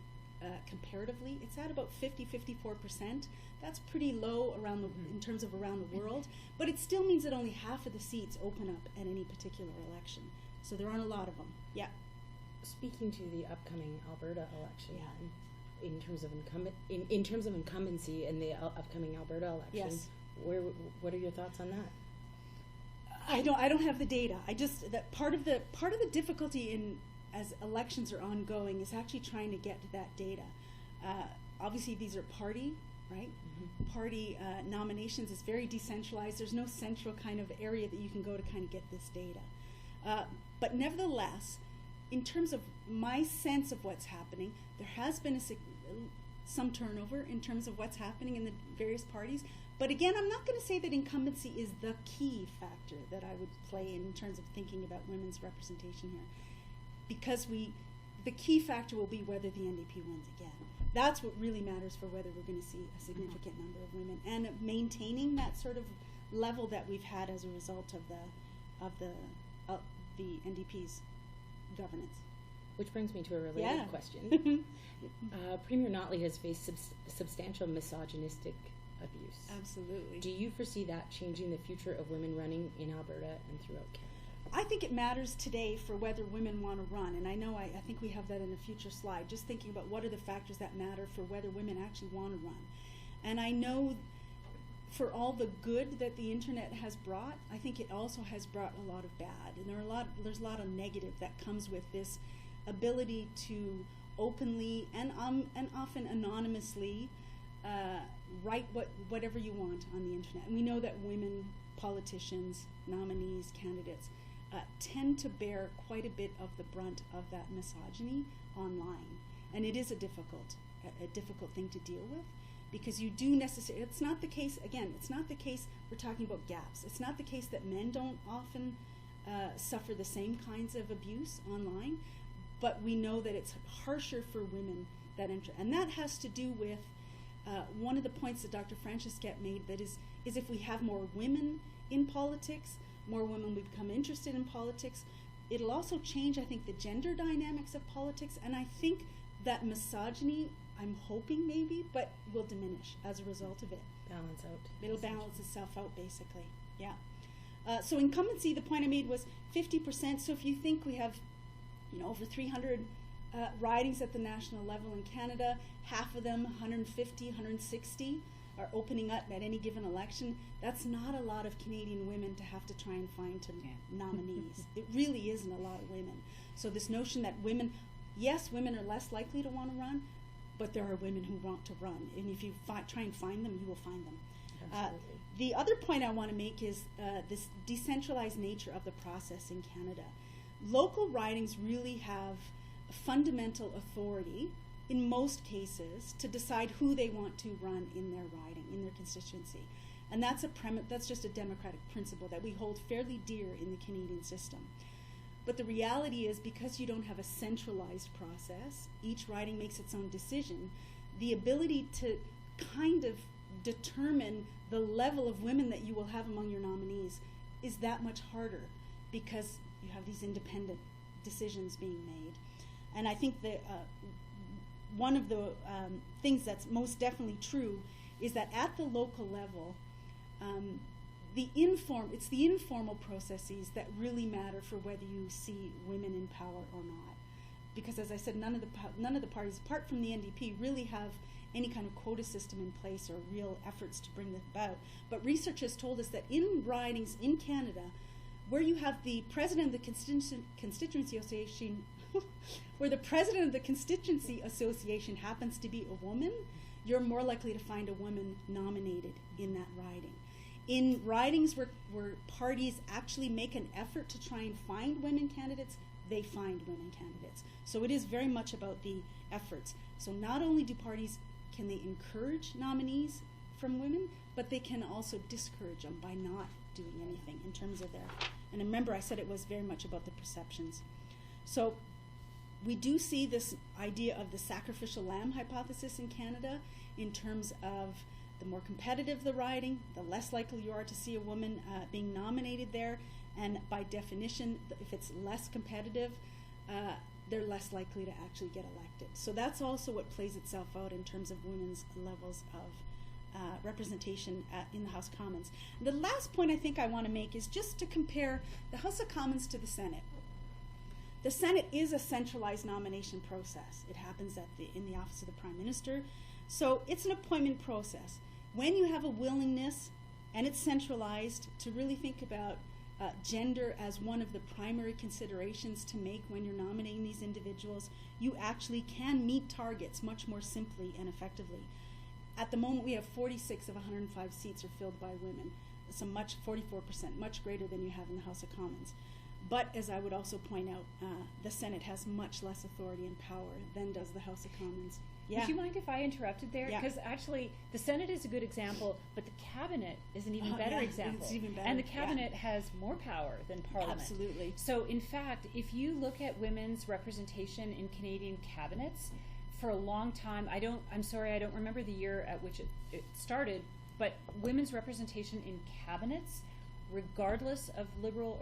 comparatively. It's at about 50-54%. That's pretty low in terms of around the world, but it still means that only half of the seats open up at any particular election. So there aren't a lot of them. Yeah. Speaking to the upcoming Alberta election, Yeah. in terms of incumbency in the upcoming Alberta election, Yes. What are your thoughts on that? I don't have the data. That part of the difficulty as elections are ongoing is actually trying to get to that data. Obviously, these are party, right? Mm-hmm. Party nominations is very decentralized. There's no central kind of area that you can go to kind of get this data. But nevertheless, in terms of my sense of what's happening, there has been some turnover in terms of what's happening in the various parties. But again, I'm not going to say that incumbency is the key factor that I would play in terms of thinking about women's representation here. Because the key factor will be whether the NDP wins again. That's what really matters for whether we're going to see a significant number of women and maintaining that sort of level that we've had as a result of the NDP's governance. Which brings me to a related question. Premier Notley has faced substantial misogynistic abuse. Absolutely. Do you foresee that changing the future of women running in Alberta and throughout Canada? I think it matters today for whether women want to run, and I know I think we have that in a future slide, just thinking about what are the factors that matter for whether women actually want to run. And I know for all the good that the internet has brought, I think it also has brought a lot of bad, and there's a lot of negative that comes with this ability to openly and often anonymously write whatever you want on the internet. And we know that women politicians, nominees, candidates tend to bear quite a bit of the brunt of that misogyny online, and it is a difficult thing to deal with, because you do necessarily, it's not the case, again, it's not the case, we're talking about gaps, it's not the case that men don't often suffer the same kinds of abuse online, but we know that it's harsher for women that enter, and that has to do with one of the points that Dr. Francesquette made, that is if we have more women in politics, more women will become interested in politics, it'll also change, I think, the gender dynamics of politics, and I think that misogyny, I'm hoping maybe, but will diminish as a result of it. Balance out. It'll balance itself out, basically. Yeah. So incumbency, the point I made was 50%. So if you think we have, over 300 ridings at the national level in Canada, half of them, 150, 160, are opening up at any given election. That's not a lot of Canadian women to have to try and find nominees. It really isn't a lot of women. So this notion that women are less likely to want to run, but there are women who want to run. And if you try and find them, you will find them. Absolutely. The other point I want to make is this decentralized nature of the process in Canada. Local ridings really have fundamental authority in most cases to decide who they want to run in their riding, in their constituency. And that's that's just a democratic principle that we hold fairly dear in the Canadian system. But the reality is, because you don't have a centralized process, each riding makes its own decision, the ability to kind of determine the level of women that you will have among your nominees is that much harder, because you have these independent decisions being made. And I think that one of the things that's most definitely true is that at the local level, it's the informal processes that really matter for whether you see women in power or not. Because, as I said, none of the parties, apart from the NDP, really have any kind of quota system in place or real efforts to bring this about. But research has told us that in ridings in Canada, where you have the president of the constituency association, where the president of the constituency association happens to be a woman, you're more likely to find a woman nominated in that riding. In ridings where parties actually make an effort to try and find women candidates, they find women candidates. So it is very much about the efforts. So not only can they encourage nominees from women, but they can also discourage them by not doing anything in terms of and remember I said it was very much about the perceptions. So we do see this idea of the sacrificial lamb hypothesis in Canada in terms of the more competitive the riding, the less likely you are to see a woman being nominated there, and by definition, if it's less competitive, they're less likely to actually get elected. So that's also what plays itself out in terms of women's levels of representation in the House of Commons. The last point I think I want to make is just to compare the House of Commons to the Senate. The Senate is a centralized nomination process. It happens in the office of the Prime Minister. So it's an appointment process. When you have a willingness, and it's centralized, to really think about gender as one of the primary considerations to make when you're nominating these individuals, you actually can meet targets much more simply and effectively. At the moment, we have 46 of 105 seats are filled by women, so 44%, much greater than you have in the House of Commons. But as I would also point out, the Senate has much less authority and power than does the House of Commons. Yeah. Would you mind if I interrupted there? Yeah. Because actually, the Senate is a good example, but the Cabinet is an even better example. It's even better. And the Cabinet has more power than Parliament. Absolutely. So, in fact, if you look at women's representation in Canadian cabinets, for a long time, I'm sorry, I don't remember the year at which it started, but women's representation in cabinets, regardless of liberal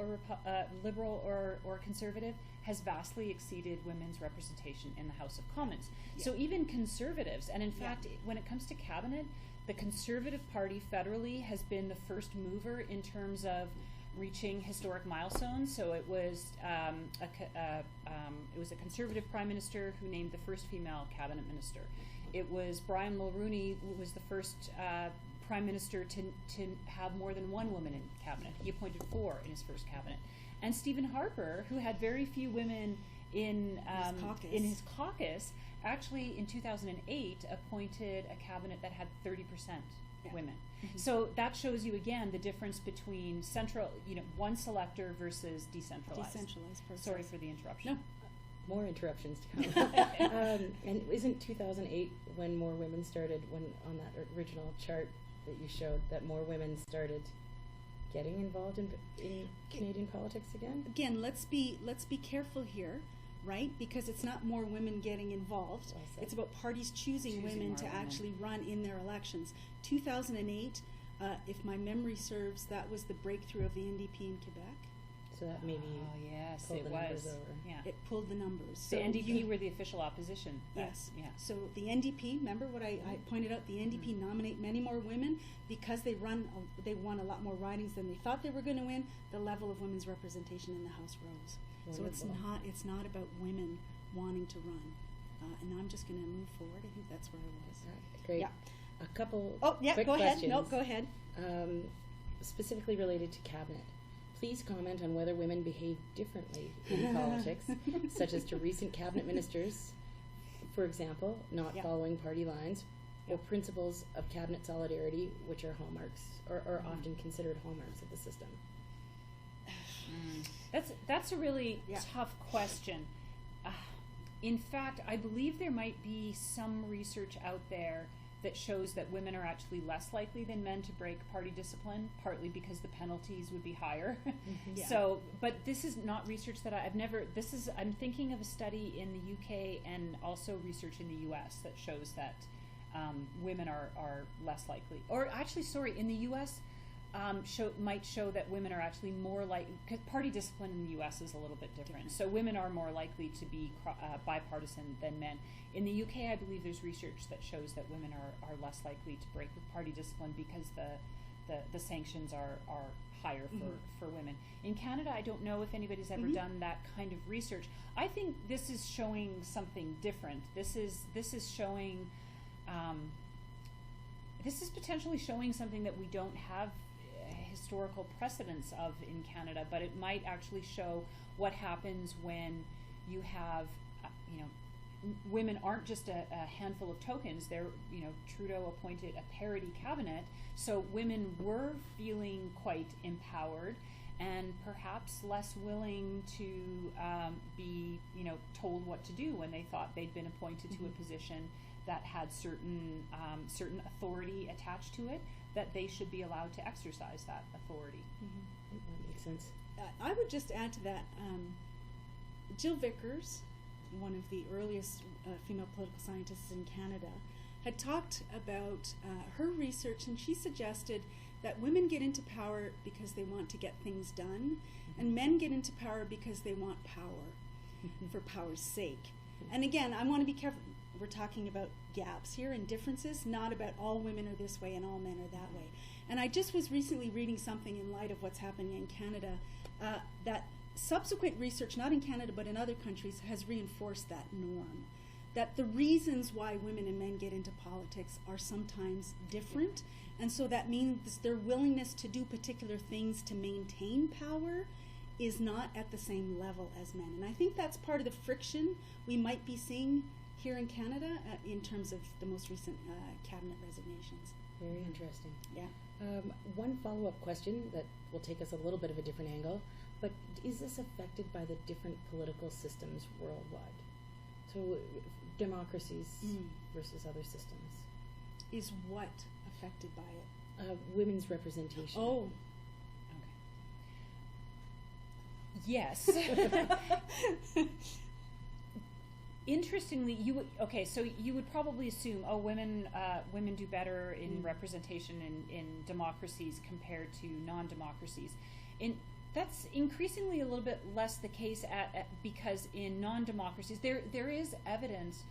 or conservative, has vastly exceeded women's representation in the House of Commons. Yeah. So even conservatives, and in fact, when it comes to cabinet, the Conservative Party federally has been the first mover in terms of reaching historic milestones. So it was it was a conservative prime minister who named the first female cabinet minister. It was Brian Mulroney who was the first prime minister to have more than one woman in cabinet. He appointed 4 in his first cabinet. And Stephen Harper, who had very few women in his caucus, actually in 2008 appointed a cabinet that had 30% women. Mm-hmm. So that shows you again the difference between central, one selector versus decentralized. Decentralized process. Sorry for the interruption. No. More interruptions to come. And isn't 2008 when more women started, when on that original chart that you showed, that more women started getting involved in Canadian politics again? Again, let's be careful here, right? Because it's not more women getting involved. Well said. It's about parties choosing women to actually run in their elections. 2008, if my memory serves, that was the breakthrough of the NDP in Quebec. So that maybe pulled the numbers over. Yeah. It pulled the numbers. So the NDP were the official opposition. Yes. Yeah. So the NDP, remember what I pointed out, the NDP nominate many more women because they won a lot more ridings than they thought they were going to win. The level of women's representation in the House rose. Wonderful. So it's not about women wanting to run. And I'm just going to move forward. I think that's where I was. Right, great. Yeah. A couple Go quick questions. ahead. No, go ahead. Specifically related to cabinet. Please comment on whether women behave differently in politics, such as to recent cabinet ministers, for example, not following party lines, or principles of cabinet solidarity, which are hallmarks, or often considered hallmarks of the system. That's a really tough question. In fact, I believe there might be some research out there that shows that women are actually less likely than men to break party discipline, partly because the penalties would be higher. Yeah. So, but this is not research that I'm thinking of a study in the UK and also research in the US that shows that women are less likely. Or actually, in the US, might show that women are actually more likely, because party discipline in the US is a little bit different. So women are more likely to be bipartisan than men. In the UK, I believe there's research that shows that women are less likely to break with party discipline because the sanctions are higher for women. In Canada, I don't know if anybody's ever done that kind of research. I think this is showing something different. This is showing, this is potentially showing something that we don't have historical precedence of in Canada, but it might actually show what happens when you have, women aren't just a handful of tokens. They're, Trudeau appointed a parity cabinet, so women were feeling quite empowered and perhaps less willing to be, told what to do when they thought they'd been appointed to a position that had certain authority attached to it, that they should be allowed to exercise that authority. That makes sense. I would just add to that, Jill Vickers, one of the earliest female political scientists in Canada, had talked about her research, and she suggested that women get into power because they want to get things done, and men get into power because they want power, for power's sake. And again, I want to be careful. We're talking about gaps here and differences, not about all women are this way and all men are that way. And I just was recently reading something in light of what's happening in Canada, that subsequent research, not in Canada but in other countries, has reinforced that norm. That the reasons why women and men get into politics are sometimes different, and so that means their willingness to do particular things to maintain power is not at the same level as men. And I think that's part of the friction we might be seeing here in Canada in terms of the most recent cabinet resignations. Very interesting. Yeah. One follow-up question that will take us a little bit of a different angle, but is this affected by the different political systems worldwide? So democracies versus other systems. Is what affected by it? Women's representation. Oh. Okay. Yes. Interestingly, so you would probably assume, women do better in representation in democracies compared to non-democracies. That's increasingly a little bit less the case because in non-democracies there is evidence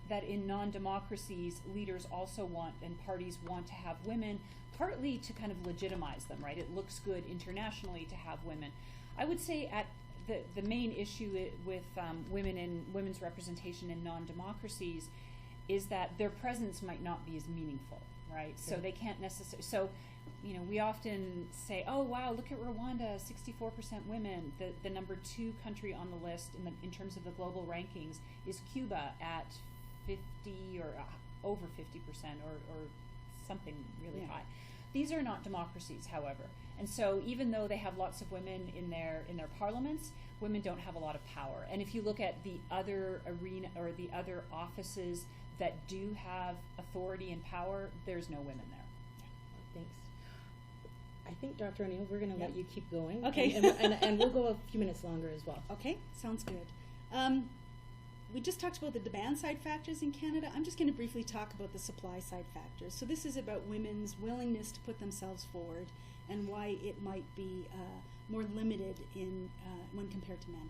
that in non-democracies, leaders also want, and parties want to have women, partly to kind of legitimize them, right? It looks good internationally to have women. I would say at the main issue with women and women's representation in non-democracies is that their presence might not be as meaningful, right? So they can't necessarily, so, you know, we often say, oh, wow, look at Rwanda, 64% women. The number 2 country on the list in terms of the global rankings is Cuba at 50 or over 50% or something really high. These are not democracies, however. And so even though they have lots of women in their parliaments, women don't have a lot of power. And if you look at the other arena or the other offices that do have authority and power, there's no women there. Thanks. I think, Dr. O'Neill, we're going to let you keep going. Okay. And we'll go a few minutes longer as well. Okay, sounds good. We just talked about the demand side factors in Canada. I'm just going to briefly talk about the supply side factors. So this is about women's willingness to put themselves forward and why it might be more limited in when compared to men.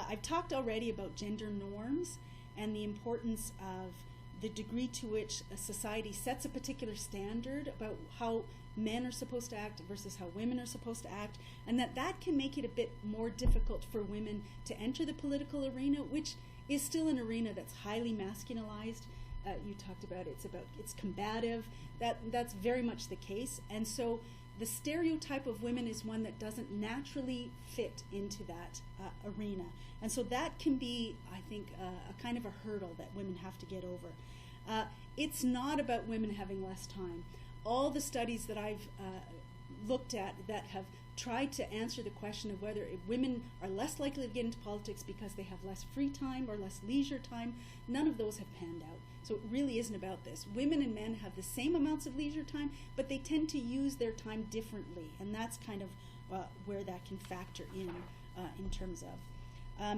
I've talked already about gender norms and the importance of the degree to which a society sets a particular standard about how men are supposed to act versus how women are supposed to act, and that can make it a bit more difficult for women to enter the political arena, which is still an arena that's highly masculinized. You talked about it's combative. That's very much the case, and so the stereotype of women is one that doesn't naturally fit into that arena, and so that can be, I think, a kind of a hurdle that women have to get over. It's not about women having less time. All the studies that I've looked at that have tried to answer the question of whether women are less likely to get into politics because they have less free time or less leisure time, none of those have panned out. So it really isn't about this. Women and men have the same amounts of leisure time, but they tend to use their time differently, and that's kind of where that can factor in terms of.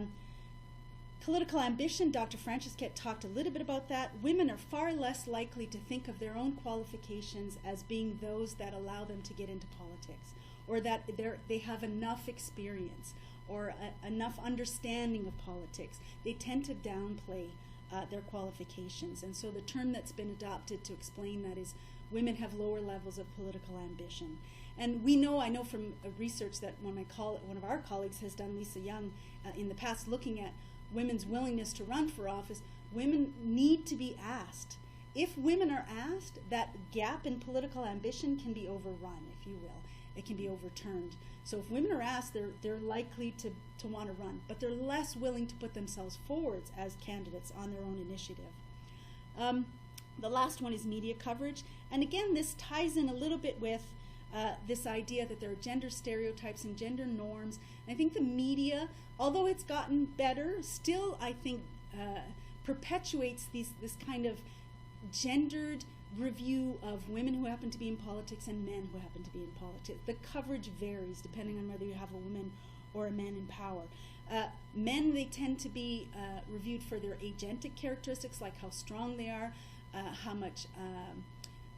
Political ambition, Dr. Francisquet talked a little bit about that. Women are far less likely to think of their own qualifications as being those that allow them to get into politics, or that they have enough experience or enough understanding of politics. They tend to downplay their qualifications. And so the term that's been adopted to explain that is women have lower levels of political ambition. And I know from research that one of our colleagues has done, Lisa Young, in the past, looking at women's willingness to run for office, women need to be asked. If women are asked, that gap in political ambition can be overrun, if you will. It can be overturned. So if women are asked, they're likely to want to run, but they're less willing to put themselves forward as candidates on their own initiative. The last one is media coverage. And again, this ties in a little bit with this idea that there are gender stereotypes and gender norms. And I think the media, although it's gotten better, still I think perpetuates this kind of gendered review of women who happen to be in politics and men who happen to be in politics. The coverage varies depending on whether you have a woman or a man in power. Men, they tend to be reviewed for their agentic characteristics, like how strong they are, how much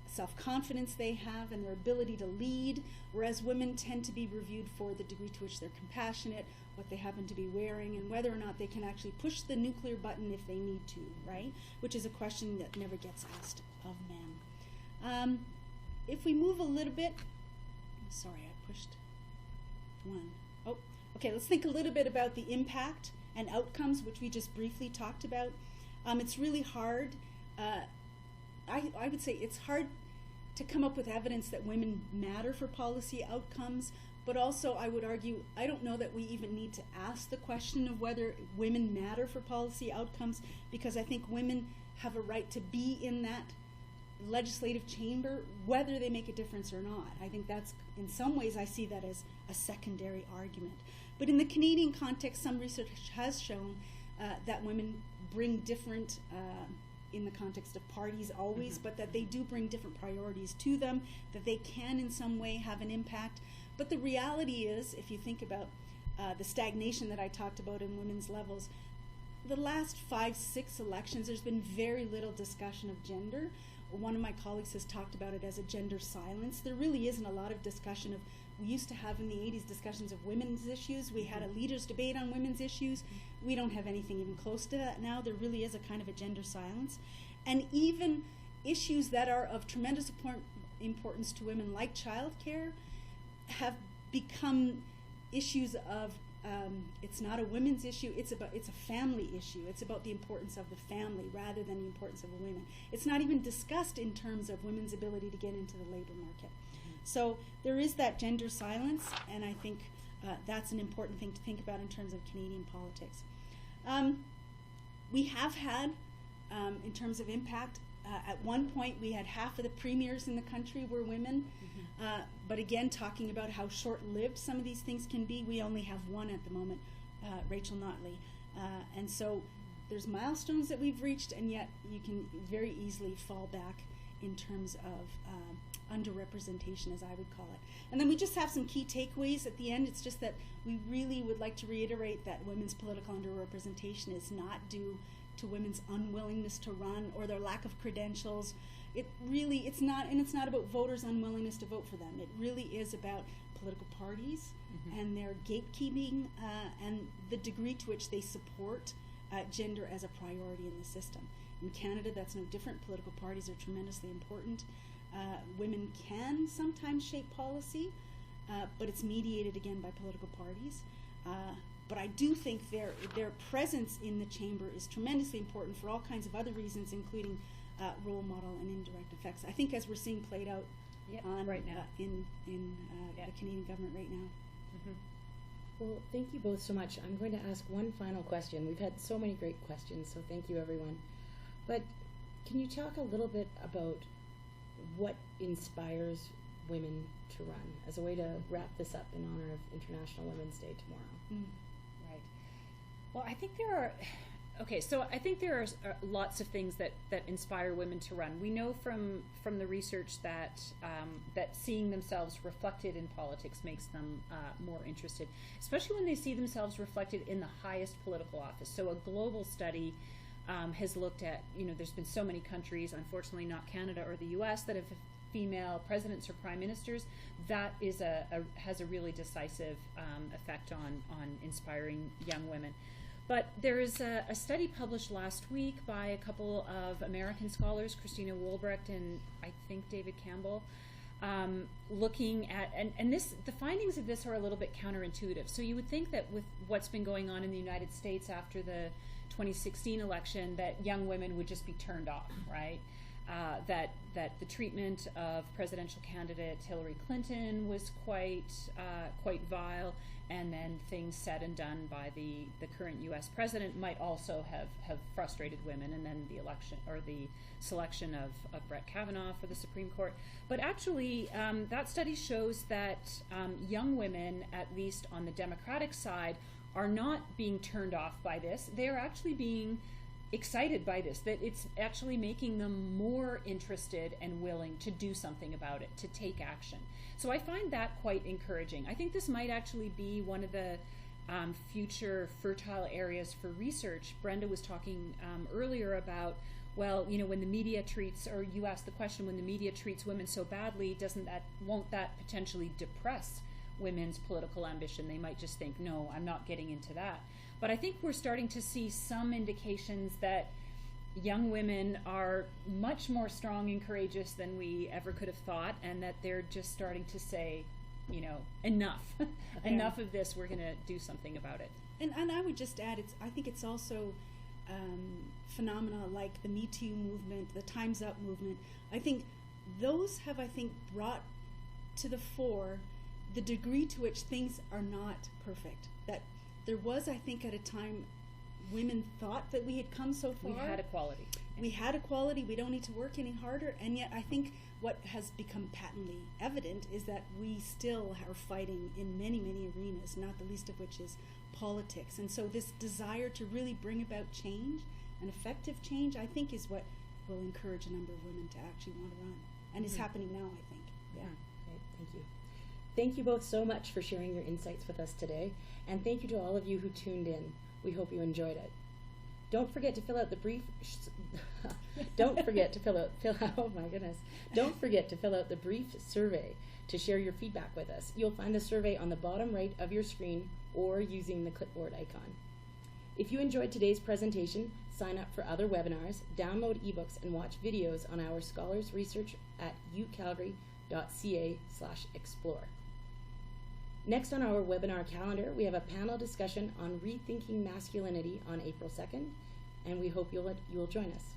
self-confidence they have, and their ability to lead, whereas women tend to be reviewed for the degree to which they're compassionate, what they happen to be wearing, and whether or not they can actually push the nuclear button if they need to, right? Which is a question that never gets asked of men. If we move a little bit, sorry, I pushed one. Oh, okay, let's think a little bit about the impact and outcomes, which we just briefly talked about. It's really hard. I would say it's hard to come up with evidence that women matter for policy outcomes, but also I would argue I don't know that we even need to ask the question of whether women matter for policy outcomes, because I think women have a right to be in that legislative chamber whether they make a difference or not. I think that's, in some ways, I see that as a secondary argument. But in the Canadian context, some research has shown that women bring different in the context of parties always, but that they do bring different priorities to them, that they can in some way have an impact. But the reality is, if you think about the stagnation that I talked about in women's levels, the last 5-6 elections, there's been very little discussion of gender, one of my colleagues has talked about it as a gender silence. There really isn't a lot of discussion of, we used to have in the 80s discussions of women's issues. We had a leaders' debate on women's issues. We don't have anything even close to that now. There really is a kind of a gender silence. And even issues that are of tremendous importance to women, like childcare, have become issues of, it's not a women's issue, it's a family issue. It's about the importance of the family rather than the importance of the women. It's not even discussed in terms of women's ability to get into the labor market. So there is that gender silence, and I think that's an important thing to think about in terms of Canadian politics. We have had, in terms of impact, at one point we had half of the premiers in the country were women, but again, talking about how short-lived some of these things can be, we only have one at the moment, Rachel Notley. And so there's milestones that we've reached, and yet you can very easily fall back in terms of underrepresentation, as I would call it. And then we just have some key takeaways at the end. It's just that we really would like to reiterate that women's political underrepresentation is not due to women's unwillingness to run or their lack of credentials. It's not about voters' unwillingness to vote for them. It really is about political parties and their gatekeeping and the degree to which they support gender as a priority in the system. In Canada, that's no different. Political parties are tremendously important. Women can sometimes shape policy, but it's mediated again by political parties. But I do think their presence in the chamber is tremendously important for all kinds of other reasons, including role model and indirect effects. I think as we're seeing played out on right now in the Canadian government right now. Well, thank you both so much. I'm going to ask one final question. We've had so many great questions, so thank you, everyone. But can you talk a little bit about what inspires women to run, as a way to wrap this up in honor of International Women's Day tomorrow? Right. Well, I think there are lots of things that inspire women to run. We know from the research that that seeing themselves reflected in politics makes them more interested, especially when they see themselves reflected in the highest political office. So a global study has looked at, there's been so many countries, unfortunately not Canada or the US, that have female presidents or prime ministers. That is has a really decisive effect on inspiring young women. But there is a study published last week by a couple of American scholars, Christina Wohlbrecht and I think David Campbell, looking at, and the findings of this are a little bit counterintuitive. So you would think that with what's been going on in the United States after the 2016 election, that young women would just be turned off, right? That the treatment of presidential candidate Hillary Clinton was quite vile, and then things said and done by the current U.S. president might also have frustrated women, and then the election or the selection of Brett Kavanaugh for the Supreme Court. But actually, that study shows that young women, at least on the Democratic side, are not being turned off by this. They're actually being excited by this, that it's actually making them more interested and willing to do something about it, to take action. So I find that quite encouraging. I think this might actually be one of the future fertile areas for research. Brenda was talking earlier about, well, when the media treats, or you asked the question, when the media treats women so badly, won't that potentially depress women's political ambition? They might just think, no, I'm not getting into that. But I think we're starting to see some indications that young women are much more strong and courageous than we ever could have thought, and that they're just starting to say, enough. Enough of this, we're going to do something about it. And I would just add, I think it's also phenomena like the Me Too movement, the Time's Up movement. I think those have, brought to the fore the degree to which things are not perfect. That there was, I think, at a time, women thought that we had come so far. We had equality. We had equality. We don't need to work any harder. And yet I think what has become patently evident is that we still are fighting in many, many arenas, not the least of which is politics. And so this desire to really bring about change, an effective change, I think is what will encourage a number of women to actually want to run. And is happening now, I think. Yeah. Great. Thank you. Thank you both so much for sharing your insights with us today. And thank you to all of you who tuned in. We hope you enjoyed it. Don't forget to fill out the brief. Don't forget to oh my goodness. Don't forget to fill out the brief survey to share your feedback with us. You'll find the survey on the bottom right of your screen or using the clipboard icon. If you enjoyed today's presentation, sign up for other webinars, download ebooks, and watch videos on our scholars research at ucalgary.ca/explore. Next on our webinar calendar, we have a panel discussion on rethinking masculinity on April 2nd, and we hope you'll join us.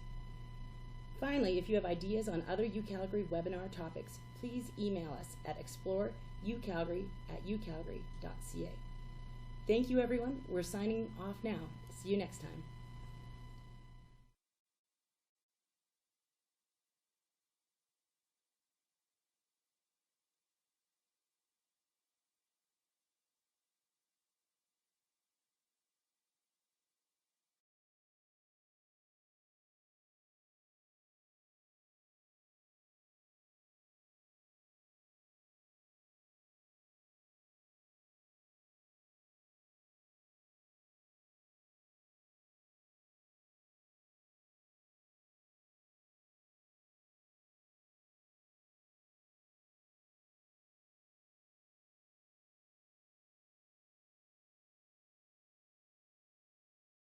Finally, if you have ideas on other UCalgary webinar topics, please email us at exploreucalgary@ucalgary.ca. Thank you, everyone. We're signing off now. See you next time.